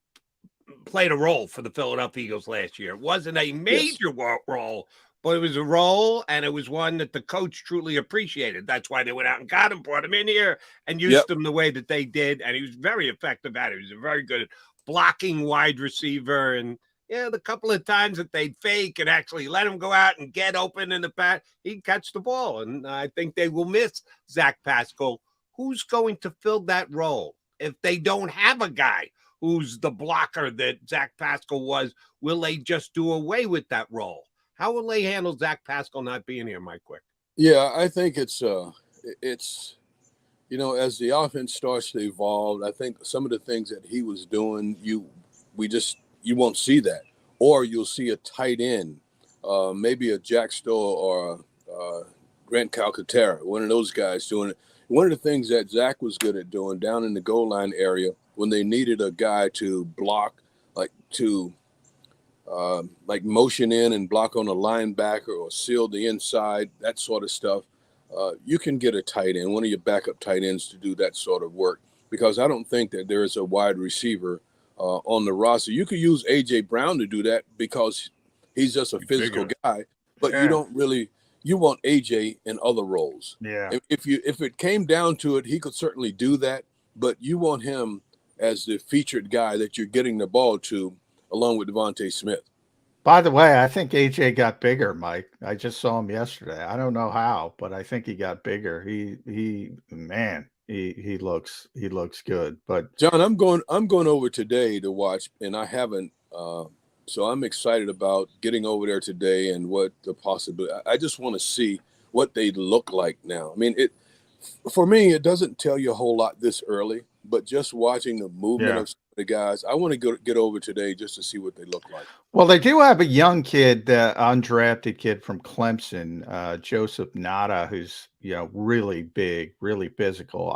played a role for the Philadelphia Eagles last year. It wasn't a major role, but it was a role, and it was one that the coach truly appreciated. That's why they went out and got him, brought him in here, and used him the way that they did, and he was very effective at it. He was a very good blocking wide receiver, and the couple of times that they'd fake and actually let him go out and get open in the pass, he'd catch the ball, and I think they will miss Zach Pascal. Who's going to fill that role? If they don't have a guy who's the blocker that Zach Pascal was, will they just do away with that role? How will they handle Zach Pascal not being here, Mike Quick? Yeah, I think it's as the offense starts to evolve, I think some of the things that he was doing, you won't see that. Or you'll see a tight end, maybe a Jack Stoll or Grant Calcaterra, one of those guys doing it. One of the things that Zach was good at doing down in the goal line area, when they needed a guy to block, like motion in and block on a linebacker or seal the inside, that sort of stuff, you can get a tight end, one of your backup tight ends, to do that sort of work, because I don't think that there is a wide receiver on the roster. You could use A.J. Brown to do that because he's just a physical guy, but you don't really – you want A.J. in other roles. Yeah. If it came down to it, he could certainly do that, but you want him as the featured guy that you're getting the ball to, along with Devonta Smith. By the way, I think AJ got bigger, Mike. I just saw him yesterday. I don't know how, but I think he got bigger. He looks good. But John, I'm going over today to watch, and I haven't. So I'm excited about getting over there today and what the possibility. I just want to see what they look like now. I mean, for me, it doesn't tell you a whole lot this early, but just watching the movement of the guys, I want to get over today just to see what they look like. Well, they do have a young kid, undrafted kid from Clemson, Joseph Nada, who's really big, really physical.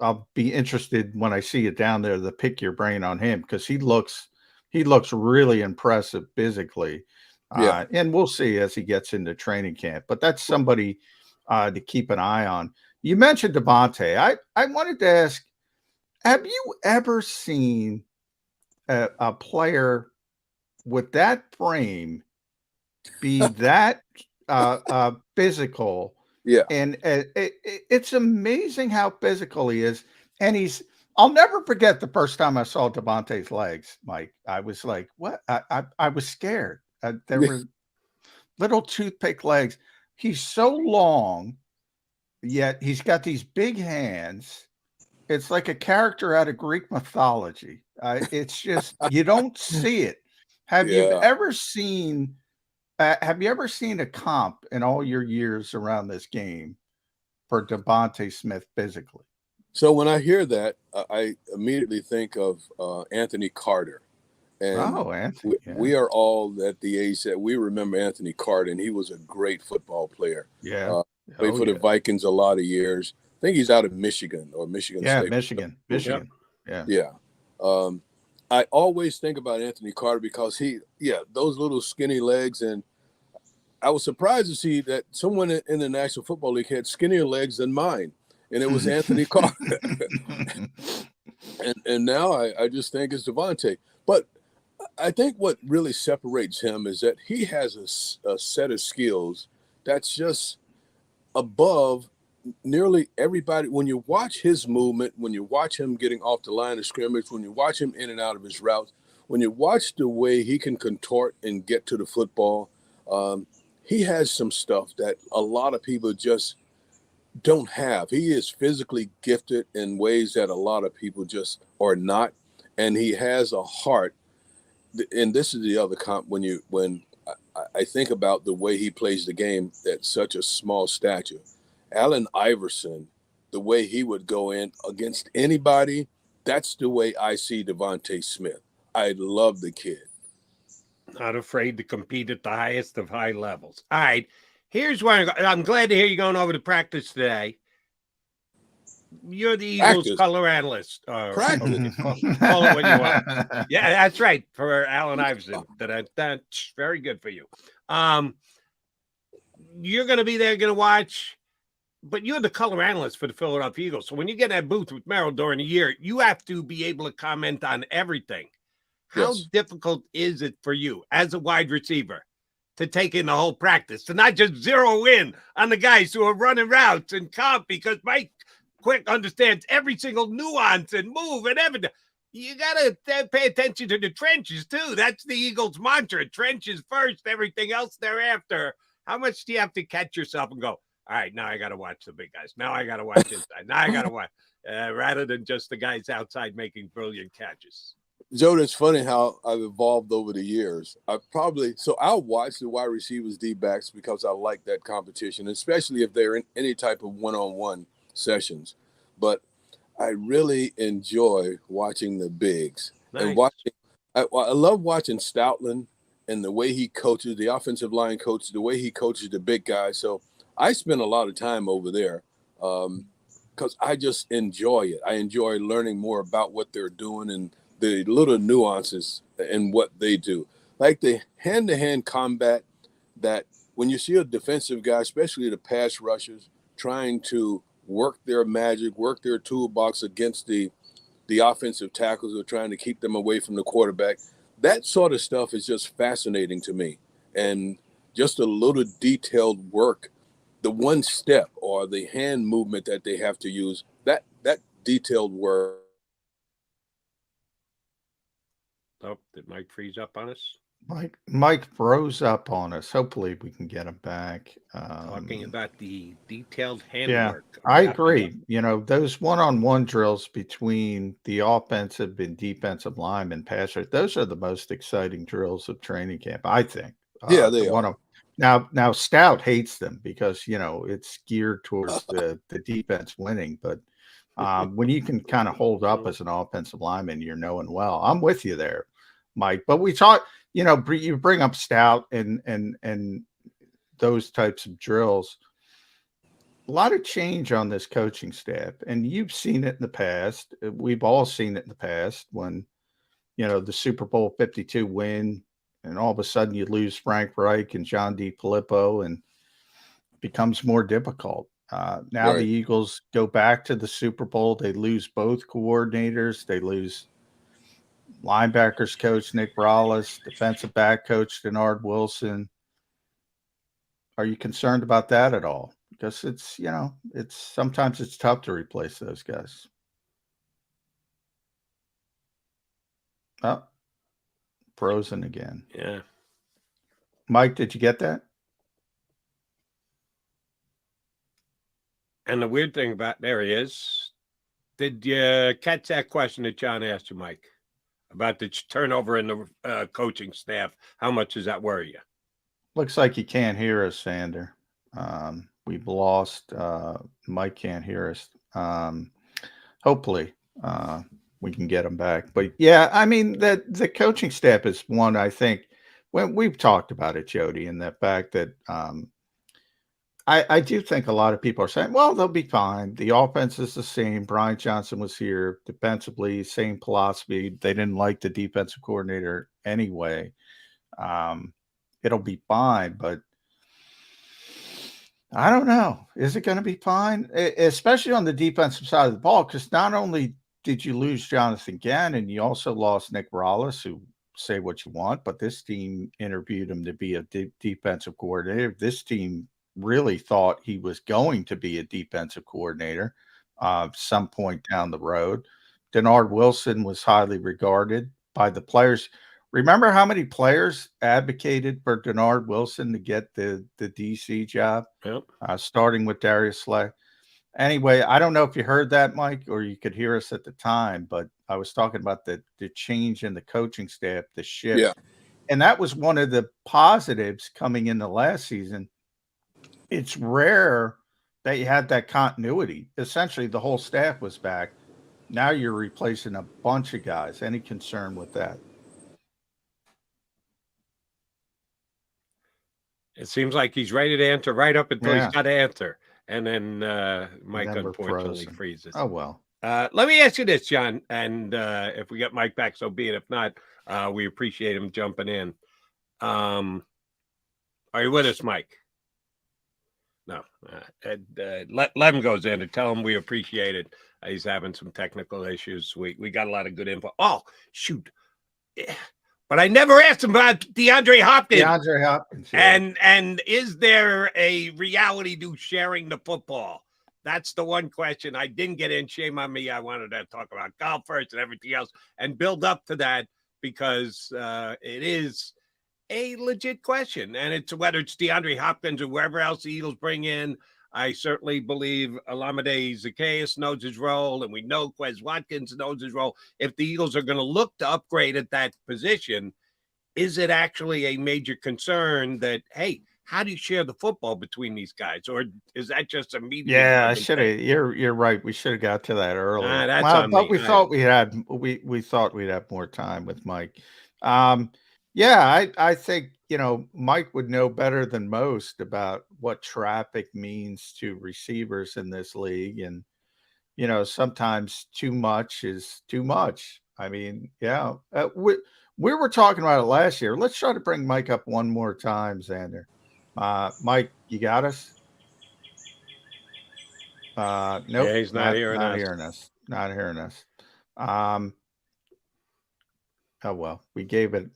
I'll be interested when I see it down there to pick your brain on him because he looks really impressive physically. And we'll see as he gets into training camp. But that's somebody to keep an eye on. You mentioned Devonta. I wanted to ask, have you ever seen a player with that frame be that physical? Yeah. And it's amazing how physical he is. And I'll never forget the first time I saw Devonta's legs, Mike. I was like, what? I was scared. There were little toothpick legs. He's so long, yet he's got these big hands. It's like a character out of Greek mythology. It's just, you don't see it. Have you ever seen a comp in all your years around this game for Devonta Smith physically? So when I hear that, I immediately think of Anthony Carter. And Anthony. We are all at the age that we remember Anthony Carter, and he was a great football player. Yeah. Played for the Vikings a lot of years. I think he's out of Michigan or Michigan State. Michigan. Yeah. I always think about Anthony Carter because those little skinny legs. And I was surprised to see that someone in the National Football League had skinnier legs than mine. And it was Anthony Carter. and now I just think it's Devonta. But I think what really separates him is that he has a set of skills that's just above nearly everybody. When you watch his movement, when you watch him getting off the line of scrimmage, when you watch him in and out of his routes, when you watch the way he can contort and get to the football, he has some stuff that a lot of people just don't have. He is physically gifted in ways that a lot of people just are not, and he has a heart. And this is the other comp when I think about the way he plays the game at such a small stature. Allen Iverson, the way he would go in against anybody, that's the way I see Devonta Smith. I love the kid. Not afraid to compete at the highest of high levels. All right, here's where I'm glad to hear you going over to practice today. You're the Eagles color analyst. Practice. Call it what you want. Yeah, that's right. For Allen Iverson. That's very good for you. You're going to be there, going to watch, but you're the color analyst for the Philadelphia Eagles. So when you get in that booth with Merrill during the year, you have to be able to comment on everything. How difficult is it for you as a wide receiver to take in the whole practice, to not just zero in on the guys who are running routes and comp, because Mike Quick understands every single nuance and move and everything. You got to pay attention to the trenches, too. That's the Eagles' mantra. Trenches first, everything else thereafter. How much do you have to catch yourself and go, all right, now I got to watch the big guys. Now I got to watch inside. Now I got to watch, rather than just the guys outside making brilliant catches. Joe, it's funny how I've evolved over the years. I'll watch the wide receivers, D-backs, because I like that competition, especially if they're in any type of one-on-one sessions. But I really enjoy watching the bigs. Nice. And I love watching Stoutland and the way he coaches, the offensive line coach, the way he coaches the big guys. So I spend a lot of time over there because I just enjoy it. I enjoy learning more about what they're doing and the little nuances in what they do. Like the hand-to-hand combat that when you see a defensive guy, especially the pass rushers, trying to work their magic, work their toolbox against the offensive tackles who are trying to keep them away from the quarterback. That sort of stuff is just fascinating to me. And just a little detailed work, the one step or the hand movement that they have to use, that detailed work. Oh, did Mike freeze up on us? Mike froze up on us. Hopefully we can get him back. Talking about the detailed Yeah, handwork. I wrapping up. agree. You know, those one-on-one drills between the offensive and defensive linemen, passers, those are the most exciting drills of training camp, I think. Yeah, they are. Now Stout hates them because, you know, it's geared towards the defense winning. But when you can kind of hold up as an offensive lineman, you're knowing well. I'm with you there, Mike. But we talk, you know, you bring up Stout and those types of drills. A lot of change on this coaching staff, and you've seen it in the past. We've all seen it in the past when, you know, the Super Bowl 52 win, and all of a sudden you lose Frank Reich and John D. Filippo, and it becomes more difficult. Now Right. the Eagles go back to the Super Bowl. They lose both coordinators. They lose linebackers coach Nick Rallis, defensive back coach Denard Wilson. Are you concerned about that at all? Because it's, you know, sometimes it's tough to replace those guys. Oh, frozen again. Yeah. Mike, did you get that? And the weird thing about there he is. Did you catch that question that John asked you, Mike, about the turnover in the coaching staff? How much does that worry you? Looks like you can't hear us, Zander. We've lost. Mike can't hear us. Hopefully, we can get him back. But yeah, I mean, the coaching staff is one, I think, when we've talked about it, Jody, and the fact that I do think a lot of people are saying, well, they'll be fine. The offense is the same. Brian Johnson was here defensively, same philosophy. They didn't like the defensive coordinator anyway. It'll be fine, but I don't know. Is it going to be fine? Especially on the defensive side of the ball, because not only did you lose Jonathan Gannon, you also lost Nick Rallis, who, say what you want, but this team interviewed him to be a defensive coordinator. This team really thought he was going to be a defensive coordinator some point down the road. Denard Wilson was highly regarded by the players. Remember how many players advocated for Denard Wilson to get the DC job? Yep. Starting with Darius Slay. Anyway, I don't know if you heard that, Mike, or you could hear us at the time, but I was talking about the change in the coaching staff, the shift. Yeah. And that was one of the positives coming into last season. It's rare that you had that continuity. Essentially, the whole staff was back. Now you're replacing a bunch of guys. Any concern with that? It seems like he's ready to answer right up until Yeah. he's got to answer. And then Mike Then we're unfortunately frozen. freezes. Oh, well. Let me ask you this, John. And if we get Mike back, so be it. If not, we appreciate him jumping in. Are you with us, Mike? No. Let him go, Zander. Tell him we appreciate it. He's having some technical issues. We got a lot of good info. Oh, shoot. But I never asked him about DeAndre Hopkins. DeAndre Hopkins. Yeah. And is there a reality to sharing the football? That's the one question I didn't get in. Shame on me. I wanted to talk about golf first and everything else and build up to that because it is a legit question. And it's whether it's DeAndre Hopkins or whoever else the Eagles bring in. I certainly believe Olamide Zaccheaus knows his role, and we know Quez Watkins knows his role. If the Eagles are going to look to upgrade at that position, is it actually a major concern that, hey, how do you share the football between these guys? Or is that just a media? Yeah, I should have. You're right. We should have got to that earlier. That's Well, on but me. we thought we thought we'd have more time with Mike. Yeah, I think, Mike would know better than most about what traffic means to receivers in this league. And, sometimes too much is too much. I mean, yeah, we were talking about it last year. Let's try to bring Mike up one more time, Zander. Mike, you got us? Nope. Yeah, he's not hearing us. Not hearing us. Oh well, we gave it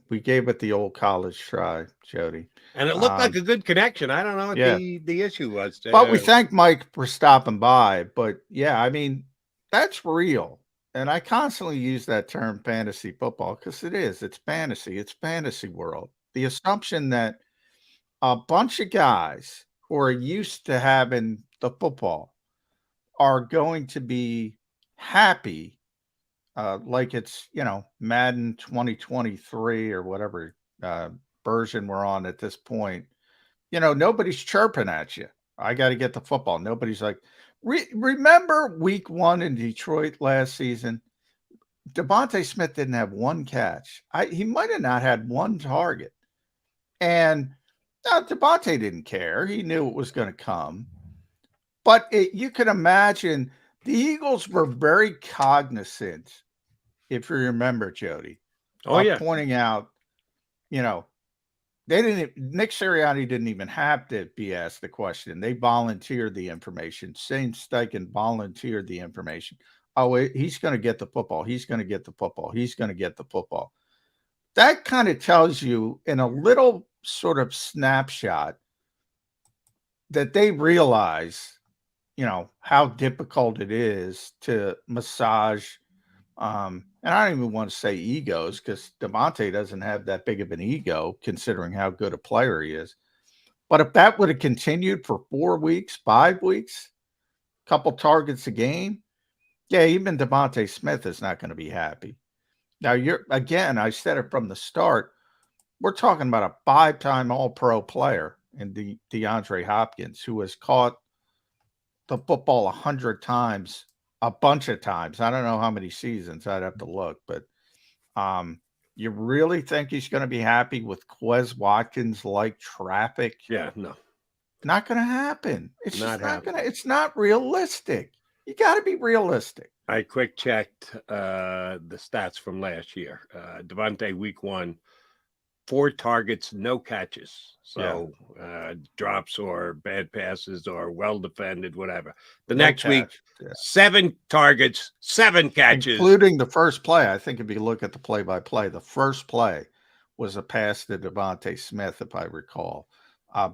the old college try, Jody. And it looked like a good connection. I don't know what the issue was. But we thank Mike for stopping by. But yeah, I mean, that's real. And I constantly use that term fantasy football because it is. It's fantasy. It's fantasy world. the assumption that a bunch of guys who are used to having the football are going to be happy, like it's, Madden 2023 or whatever version we're on at this point. Nobody's chirping at you. I got to get the football. Nobody's like, remember week 1 in Detroit last season? Devonta Smith didn't have one catch. He might have not had one target. And Devonta didn't care. He knew it was going to come. But you can imagine the Eagles were very cognizant, if you remember, Jody, pointing out, Nick Sirianni didn't even have to be asked the question. They volunteered the information. Shane Steichen volunteered the information. Oh, he's going to get the football. He's going to get the football. He's going to get the football. That kind of tells you in a little sort of snapshot that they realize, how difficult it is to massage. And I don't even want to say egos, because Devonta doesn't have that big of an ego considering how good a player he is. But if that would have continued for 4 weeks, 5 weeks, a couple targets a game, yeah, even Devonta Smith is not going to be happy. Now, I said it from the start, we're talking about a 5-time All-Pro player in DeAndre Hopkins, who has caught the football 100 times, a bunch of times. I don't know how many seasons. I'd have to look. But you really think he's going to be happy with Quez Watkins-like traffic? Yeah, no. Not going to happen. It's not going to. It's not realistic. You got to be realistic. I quick checked the stats from last year. Devonta week 1, 4 targets, no catches. So drops or bad passes or well defended, whatever. The next week, 7 targets, 7 catches. Including the first play. I think if you look at the play-by-play, the first play was a pass to Devonta Smith, if I recall.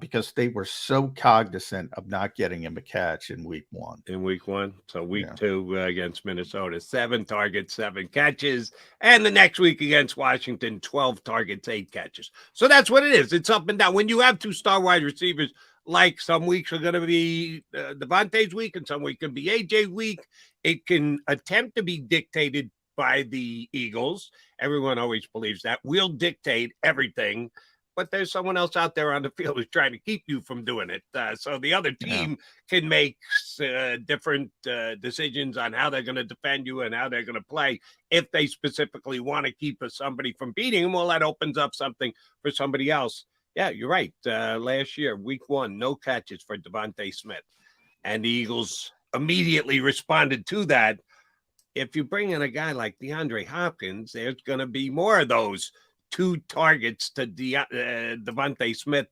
Because they were so cognizant of not getting him a catch in week 1. In week 1. So week 2 against Minnesota, 7 targets, 7 catches. And the next week against Washington, 12 targets, 8 catches. So that's what it is. It's up and down. When you have 2 star wide receivers, like some weeks are going to be Devontae's week and some week can be AJ week, it can attempt to be dictated by the Eagles. Everyone always believes that. We'll dictate everything. But there's someone else out there on the field who's trying to keep you from doing it. So the other team can make different decisions on how they're going to defend you and how they're going to play. If they specifically want to keep somebody from beating them, well, that opens up something for somebody else. Yeah, you're right. Last year, week 1, no catches for Devonta Smith. And the Eagles immediately responded to that. If you bring in a guy like DeAndre Hopkins, there's going to be more of those 2 targets to Devonta Smith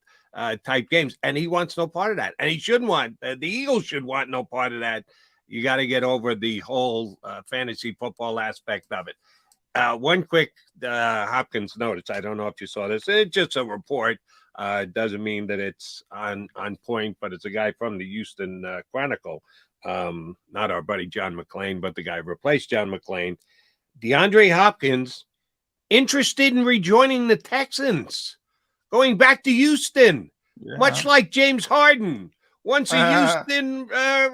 type games, and he wants no part of that. And he shouldn't want. The Eagles should want no part of that. You got to get over the whole fantasy football aspect of it. One quick Hopkins notice. I don't know if you saw this. It's just a report. It doesn't mean that it's on point, but it's a guy from the Houston Chronicle. Not our buddy John McClain, but the guy who replaced John McClain. DeAndre Hopkins interested in rejoining the Texans, going back to Houston, much like James Harden. Once a Houston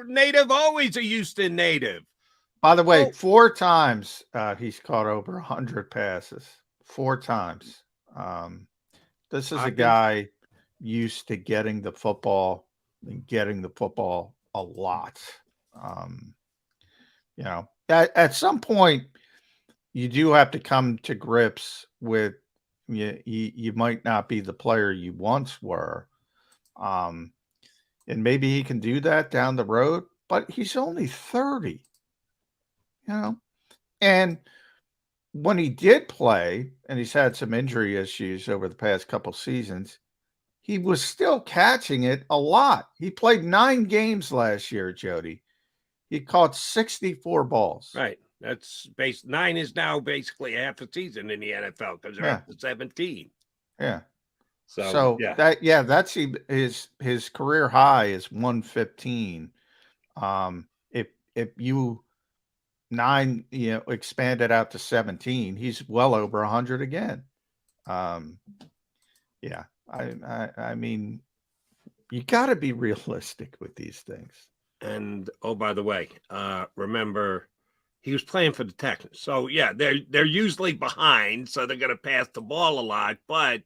native, always a Houston native. By the way, 4 times he's caught over 100 passes. 4 times. This is a guy used to getting the football and getting the football a lot. At some point, you do have to come to grips with you might not be the player you once were. And maybe he can do that down the road, but he's only 30. And when he did play, and he's had some injury issues over the past couple seasons, he was still catching it a lot. He played 9 games last year, Jody. He caught 64 balls. Right. That's 9 is now basically half a season in the NFL because they're up to 17. Yeah. So that's his career high is 115. If you 9 expand it out to 17, he's well over 100 again. Yeah. I mean, you got to be realistic with these things. And oh, by the way, remember he was playing for the Texans. So yeah, they're usually behind, so they're going to pass the ball a lot. But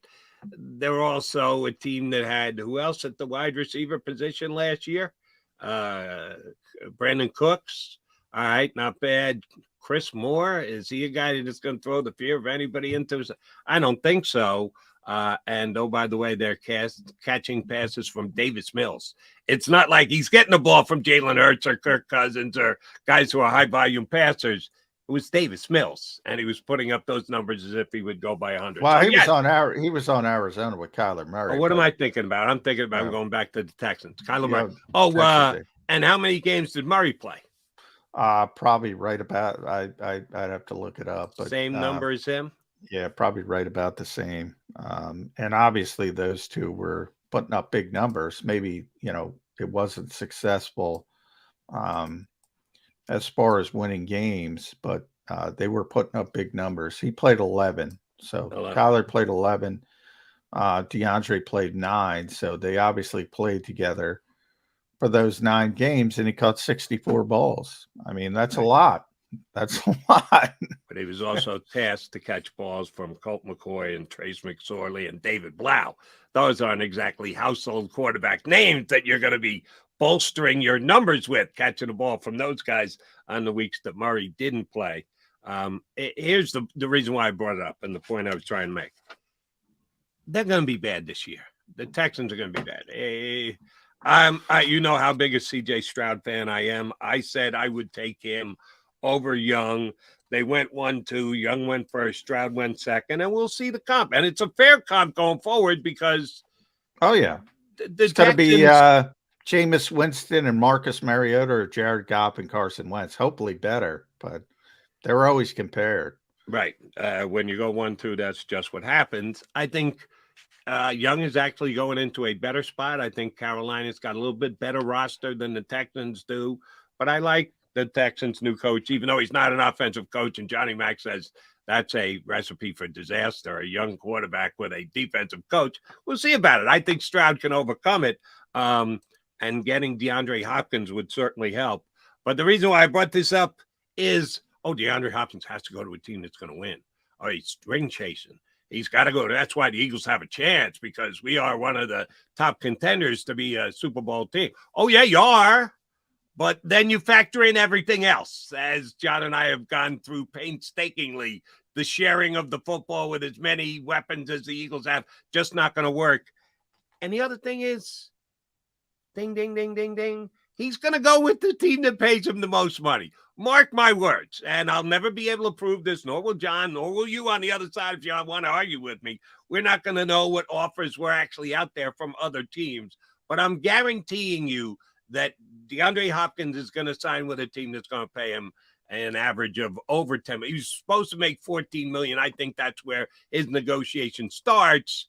they're also a team that had who else at the wide receiver position last year? Brandon Cooks. All right, not bad. Chris Moore, is he a guy that's going to throw the fear of anybody into his? I don't think so. And oh, by the way, they're catching passes from Davis Mills. It's not like he's getting the ball from Jalen Hurts or Kirk Cousins or guys who are high volume passers. It was Davis Mills, and he was putting up those numbers as if he would go by 100. Well, so, he was on Arizona with Kyler Murray. Oh, what am I thinking about? I'm thinking about going back to the Texans. Kyler Murray. And how many games did Murray play? Probably right about. I'd have to look it up. But, same number as him. Yeah, probably right about the same. And obviously, those two were putting up big numbers. Maybe it wasn't successful as far as winning games, but they were putting up big numbers. He played 11, so 11. Kyler played 11. DeAndre played 9, so they obviously played together for those 9 games, and he caught 64 balls. I mean, that's a lot. That's a lot. But he was also tasked to catch balls from Colt McCoy and Trace McSorley and David Blau. Those aren't exactly household quarterback names that you're going to be bolstering your numbers with, catching the ball from those guys on the weeks that Murray didn't play. Here's the reason why I brought it up and the point I was trying to make. They're going to be bad this year. The Texans are going to be bad. You know how big a C.J. Stroud fan I am. I said I would take him over Young. They went 1-2. Young went first. Stroud went second. And we'll see the comp. And it's a fair comp going forward because. Oh, yeah. It's going to be Jameis Winston and Marcus Mariota or Jared Goff and Carson Wentz. Hopefully better, but they're always compared. Right. When you go 1-2, that's just what happens. I think Young is actually going into a better spot. I think Carolina's got a little bit better roster than the Texans do. But I like the Texans' new coach, even though he's not an offensive coach. And Johnny Mack says that's a recipe for disaster, a young quarterback with a defensive coach. We'll see about it. I think Stroud can overcome it. And getting DeAndre Hopkins would certainly help. But the reason why I brought this up is, DeAndre Hopkins has to go to a team that's going to win. Oh, he's string chasing. He's got to go. That's why the Eagles have a chance, because we are one of the top contenders to be a Super Bowl team. Oh, yeah, you are. But then you factor in everything else, as John and I have gone through painstakingly. The sharing of the football with as many weapons as the Eagles have, just not going to work. And the other thing is, ding, ding, ding, ding, ding. He's going to go with the team that pays him the most money. Mark my words. And I'll never be able to prove this, nor will John, nor will you on the other side if you want to argue with me. We're not going to know what offers were actually out there from other teams. But I'm guaranteeing you that DeAndre Hopkins is going to sign with a team that's going to pay him an average of over 10 million. He's supposed to make $14 million. I think that's where his negotiation starts.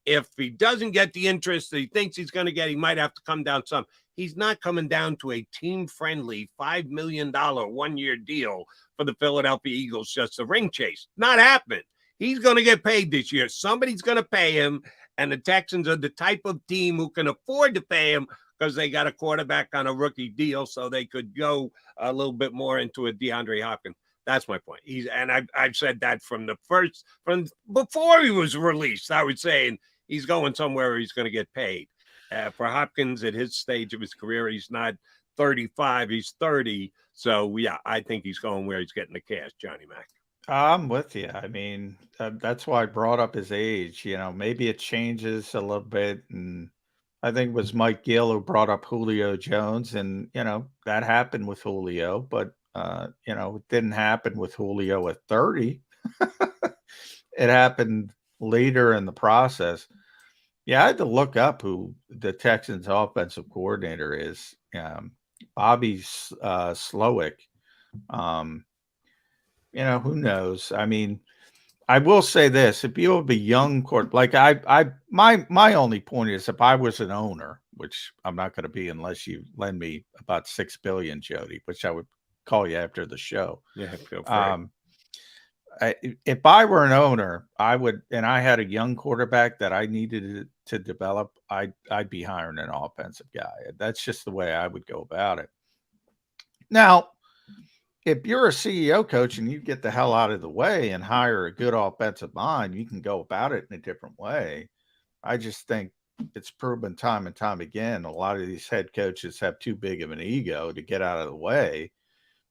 If he doesn't get the interest that he thinks he's going to get, he might have to come down some. He's not coming down to a team-friendly $5 million one-year deal for the Philadelphia Eagles, just a ring chase. Not happening. He's going to get paid this year. Somebody's going to pay him, and the Texans are the type of team who can afford to pay him because they got a quarterback on a rookie deal, so they could go a little bit more into a DeAndre Hopkins. That's my point. I've said that from before he was released. I was saying he's going somewhere where he's going to get paid. For Hopkins at his stage of his career, he's not 35, he's 30. So, yeah, I think he's going where he's getting the cash, Johnny Mack. I'm with you. I mean, that's why I brought up his age. Maybe it changes a little bit. And I think it was Mike Gill who brought up Julio Jones. And, that happened with Julio. But, it didn't happen with Julio at 30. It happened later in the process. Yeah, I had to look up who the Texans offensive coordinator is. Bobby Slowick. Who knows? I mean, I will say this: if you have a young my only point is, if I was an owner, which I'm not going to be unless you lend me about $6 billion, Jody, which I would call you after the show. Yeah, go for if I were an owner, I would, and I had a young quarterback that I needed to develop, I'd be hiring an offensive guy. That's just the way I would go about it. Now, if you're a CEO coach and you get the hell out of the way and hire a good offensive mind, you can go about it in a different way. I just think it's proven time and time again, a lot of these head coaches have too big of an ego to get out of the way.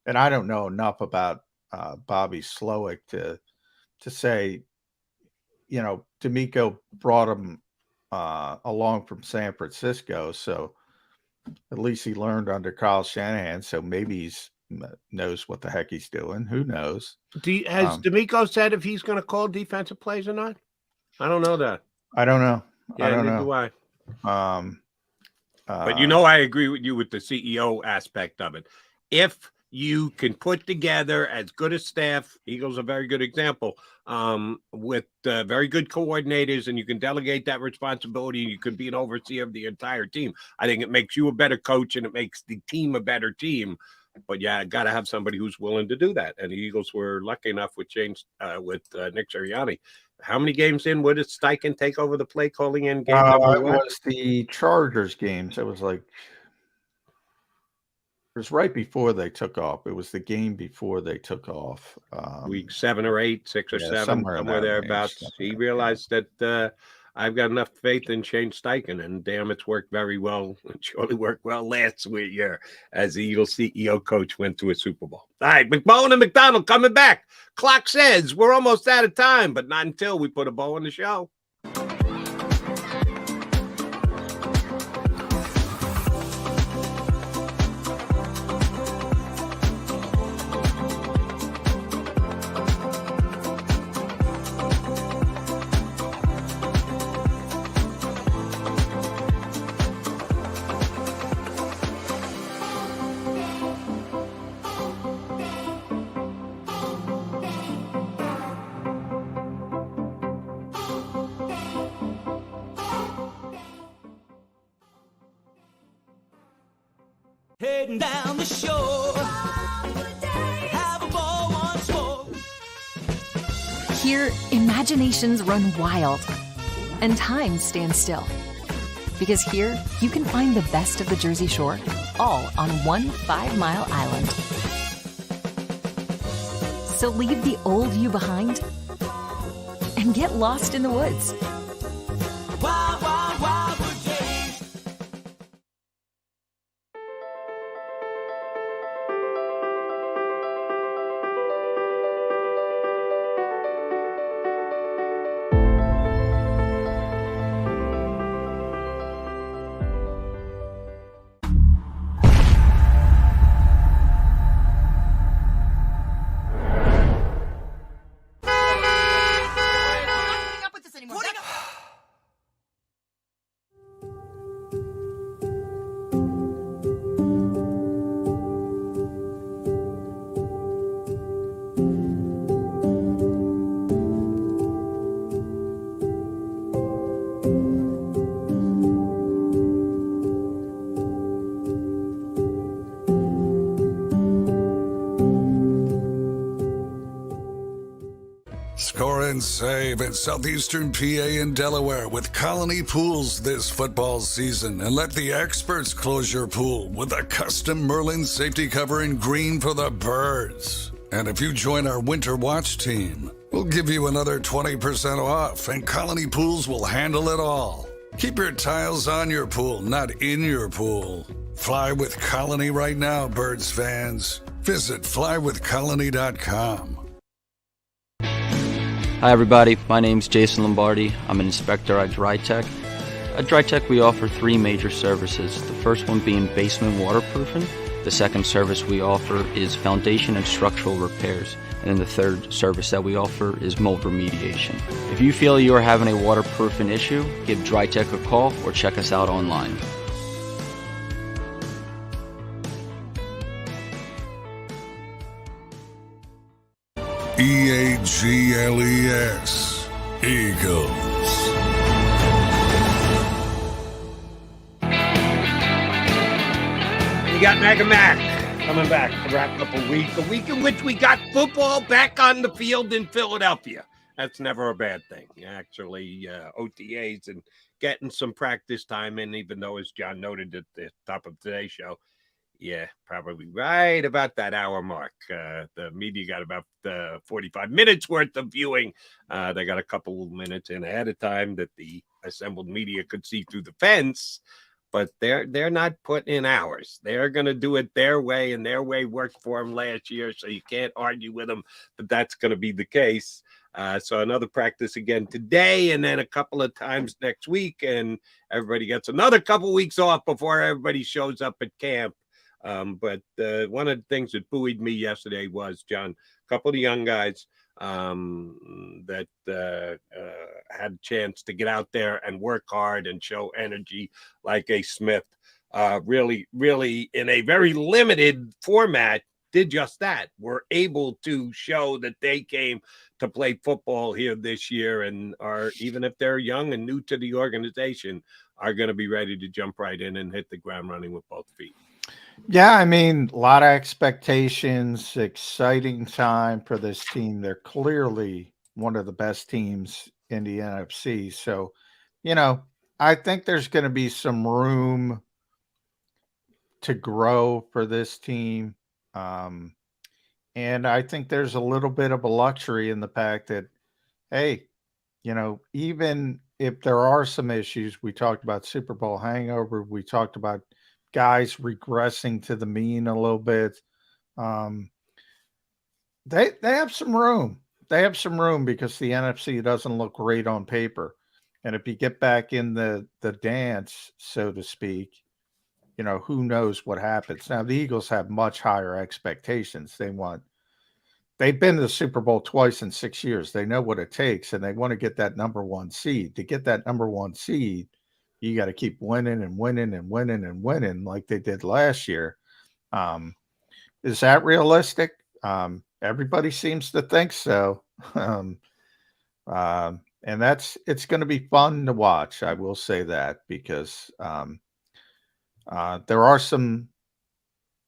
And I don't know enough about Bobby Slowick to say, D'Amico brought him along from San Francisco, so at least he learned under Kyle Shanahan. So maybe he's knows what the heck he's doing. Who knows? Has D'Amico said if he's going to call defensive plays or not? I don't know that. I don't know. Yeah, I don't neither know. do I. But I agree with you with the CEO aspect of it. If you can put together as good a staff, Eagles are a very good example, with very good coordinators, and you can delegate that responsibility, and you can be an overseer of the entire team. I think it makes you a better coach, and it makes the team a better team. But yeah, got to have somebody who's willing to do that. And the Eagles were lucky enough with Nick Sirianni. How many games in would Steichen take over the play calling in game? It was the Chargers games. It was right before they took off. It was the game before they took off. Week 7 or 8, 6 or 7, somewhere thereabouts. He realized that I've got enough faith in Shane Steichen, and damn, it's worked very well. It surely worked well last year as the Eagles CEO coach went to a Super Bowl. All right, McMullen and McDonald coming back. Clock says we're almost out of time, but not until we put a bow on the show. Heading down the shore, have a ball once more. Here, imaginations run wild and time stands still. Because here, you can find the best of the Jersey Shore, all on one 5-mile island. So leave the old you behind and get lost in the woods. Wild, wild, wildwood days. Score and save at Southeastern PA and Delaware with Colony Pools this football season, and let the experts close your pool with a custom Merlin safety cover in green for the birds. And if you join our Winter Watch team, we'll give you another 20% off, and Colony Pools will handle it all. Keep your tiles on your pool, not in your pool. Fly with Colony right now, Birds fans. Visit flywithcolony.com. Hi everybody, my name's Jason Lombardi. I'm an inspector at DryTech. At DryTech we offer 3 major services, the first one being basement waterproofing. The second service we offer is foundation and structural repairs. And then the third service that we offer is mold remediation. If you feel you are having a waterproofing issue, give DryTech a call or check us out online. EAGLES, Eagles. You got Mega Mac. Coming back to wrap up a week in which we got football back on the field in Philadelphia. That's never a bad thing. Actually, OTAs and getting some practice time in, even though, as John noted at the top of today's show, yeah, probably right about that hour mark. The media got about 45 minutes worth of viewing. They got a couple of minutes in ahead of time that the assembled media could see through the fence. But they're not putting in hours. They're going to do it their way, and their way worked for them last year, so you can't argue with them that that's going to be the case. So another practice again today, and then a couple of times next week, and everybody gets another couple of weeks off before everybody shows up at camp. But one of the things that buoyed me yesterday was, John, a couple of the young guys that had a chance to get out there and work hard and show energy, like a Smith, really in a very limited format, did just that. Were able to show that they came to play football here this year, and are, even if they're young and new to the organization, are going to be ready to jump right in and hit the ground running with both feet. Yeah, I mean, a lot of expectations, exciting time for this team. They're clearly one of the best teams in the NFC. So, I think there's going to be some room to grow for this team. And I think there's a little bit of a luxury in the fact that, hey, even if there are some issues, we talked about Super Bowl hangover, we talked about guys regressing to the mean a little bit. They have some room. They have some room because the NFC doesn't look great on paper. And if you get back in the dance, so to speak, who knows what happens. Now, the Eagles have much higher expectations. They've been to the Super Bowl twice in 6 years. They know what it takes, and they want to get that number one seed. To get that number one seed, you got to keep winning and winning and winning and winning like they did last year. Is that realistic? Everybody seems to think so. And it's going to be fun to watch. I will say that, because there are some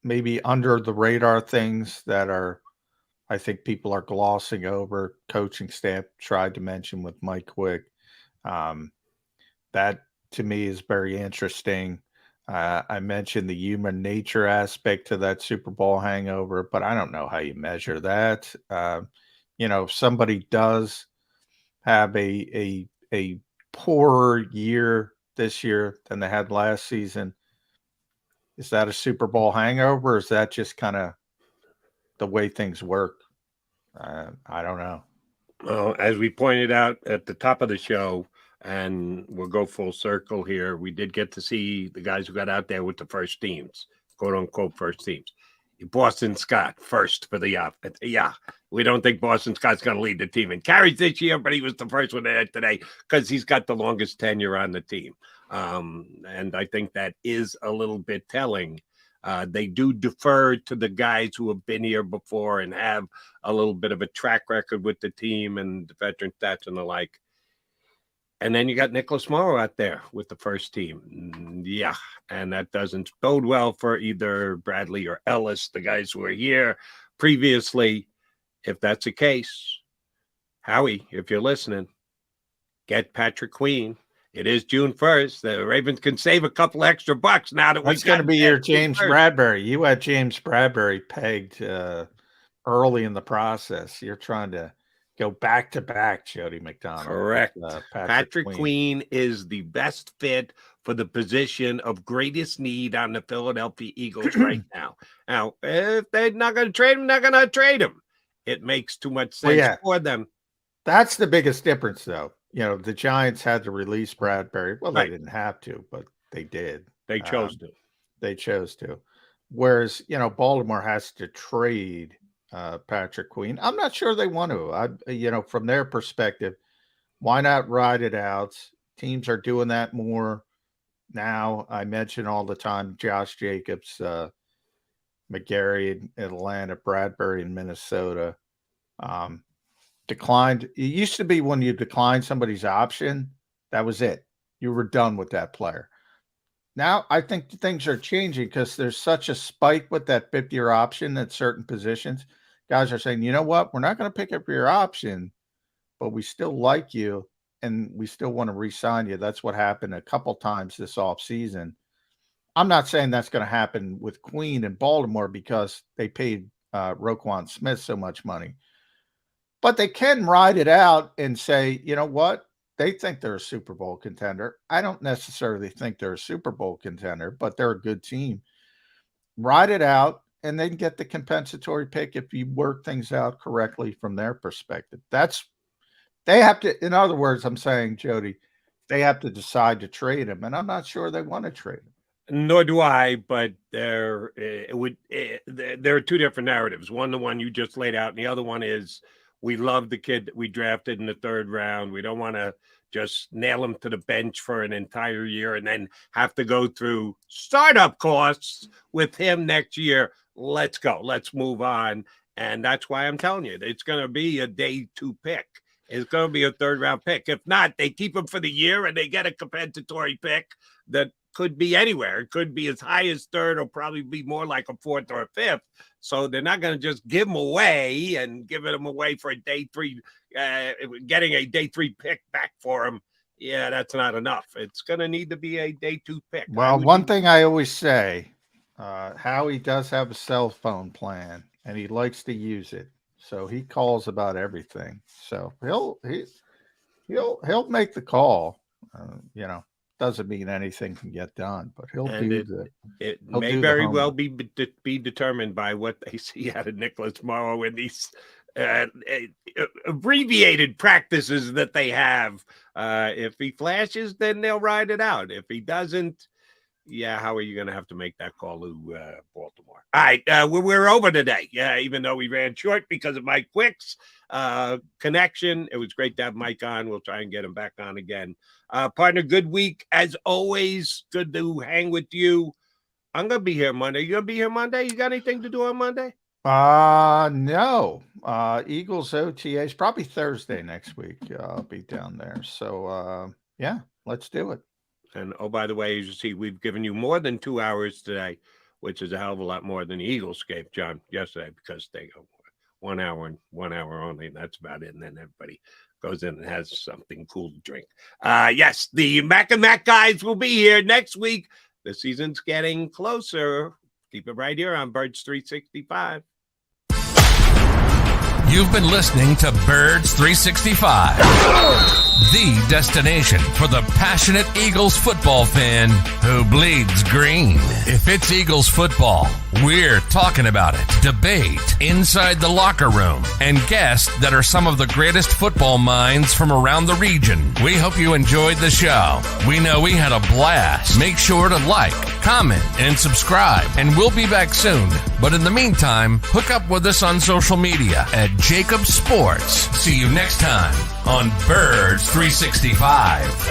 maybe under the radar things that I think people are glossing over. Coaching staff tried to mention with Mike Quick. That, to me, is very interesting. I mentioned the human nature aspect to that Super Bowl hangover, but I don't know how you measure that. If somebody does have a poorer year this year than they had last season, is that a Super Bowl hangover, or is that just kind of the way things work? I don't know. Well, as we pointed out at the top of the show, and we'll go full circle here, we did get to see the guys who got out there with the first teams, quote unquote first teams. Boston Scott first for the offense. Yeah, we don't think Boston Scott's going to lead the team in carries this year, but he was the first one there today because he's got the longest tenure on the team. And I think that is a little bit telling. They do defer to the guys who have been here before and have a little bit of a track record with the team and the veteran stats and the like. And then you got Nicholas Morrow out there with the first team. Yeah, and that doesn't bode well for either Bradley or Ellis, the guys who were here previously. If that's the case, Howie, if you're listening, get Patrick Queen. It is June 1st. The Ravens can save a couple extra bucks now that That's going to be your James Bradbury. You had James Bradbury pegged early in the process. You're trying to go back to back, Jody McDonald. Correct. Patrick Queen is the best fit for the position of greatest need on the Philadelphia Eagles right now. Now, if they're not going to trade him, they're going to trade him. It makes too much sense for them. That's the biggest difference, though. The Giants had to release Bradbury. Well, they didn't have to, but they did. They chose to. They chose to. Whereas, Baltimore has to trade Patrick Queen. I'm not sure they want to. From their perspective, why not ride it out? Teams are doing that more now. I mention all the time Josh Jacobs, McGarry in Atlanta, Bradbury in Minnesota. Declined. It used to be when you declined somebody's option, that was it. You were done with that player. Now I think things are changing because there's such a spike with that 5th-year option at certain positions. Guys are saying, you know what? We're not going to pick up your option, but we still like you and we still want to re-sign you. That's what happened a couple times this offseason. I'm not saying that's going to happen with Queen in Baltimore because they paid Roquan Smith so much money. But they can ride it out and say, you know what? They think they're a Super Bowl contender. I don't necessarily think they're a Super Bowl contender, but they're a good team. Ride it out and then get the compensatory pick if you work things out correctly from their perspective. They have to, in other words, I'm saying, Jody, they have to decide to trade him, and I'm not sure they want to trade him. Nor do I, but there are two different narratives. One, the one you just laid out, and the other one is we love the kid that we drafted in the 3rd round. We don't want to just nail him to the bench for an entire year and then have to go through startup costs with him next year. Let's go. Let's move on. And that's why I'm telling you, it's going to be a day 2 pick. It's going to be a 3rd round pick. If not, they keep him for the year and they get a compensatory pick that could be anywhere. It could be as high as 3rd or probably be more like a 4th or a 5th. So they're not going to just give him away and give him away for a day 3, getting a day 3 pick back for him. Yeah, that's not enough. It's going to need to be a day 2 pick. Well, one thing I always say, Howie does have a cell phone plan and he likes to use it. So he calls about everything. So he'll make the call. Doesn't mean anything can get done, but it may very well be determined by what they see out of Nicholas Morrow in these abbreviated practices that they have. If he flashes, then they'll ride it out. If he doesn't, yeah, how are you going to have to make that call to Baltimore? All right, we're over today. Yeah, even though we ran short because of Mike Quick's connection. It was great to have Mike on. We'll try and get him back on again. Partner, good week. As always, good to hang with you. I'm going to be here Monday. You going to be here Monday? You got anything to do on Monday? No. Eagles OTAs, probably Thursday next week. I'll be down there. So, yeah, let's do it. And, oh, by the way, as you see, we've given you more than 2 hours today, which is a hell of a lot more than the Eagles gave John yesterday because they go 1 hour and 1 hour only, and that's about it. And then everybody goes in and has something cool to drink. Yes, the Mac and Mac guys will be here next week. The season's getting closer. Keep it right here on Birds 365. You've been listening to Birds 365, the destination for the passionate Eagles football fan who bleeds green. If it's Eagles football, we're talking about it. Debate inside the locker room and guests that are some of the greatest football minds from around the region. We hope you enjoyed the show. We know we had a blast. Make sure to like, comment, and subscribe, and we'll be back soon. But in the meantime, hook up with us on social media at JAKIB Sports. See you next time on Birds 365.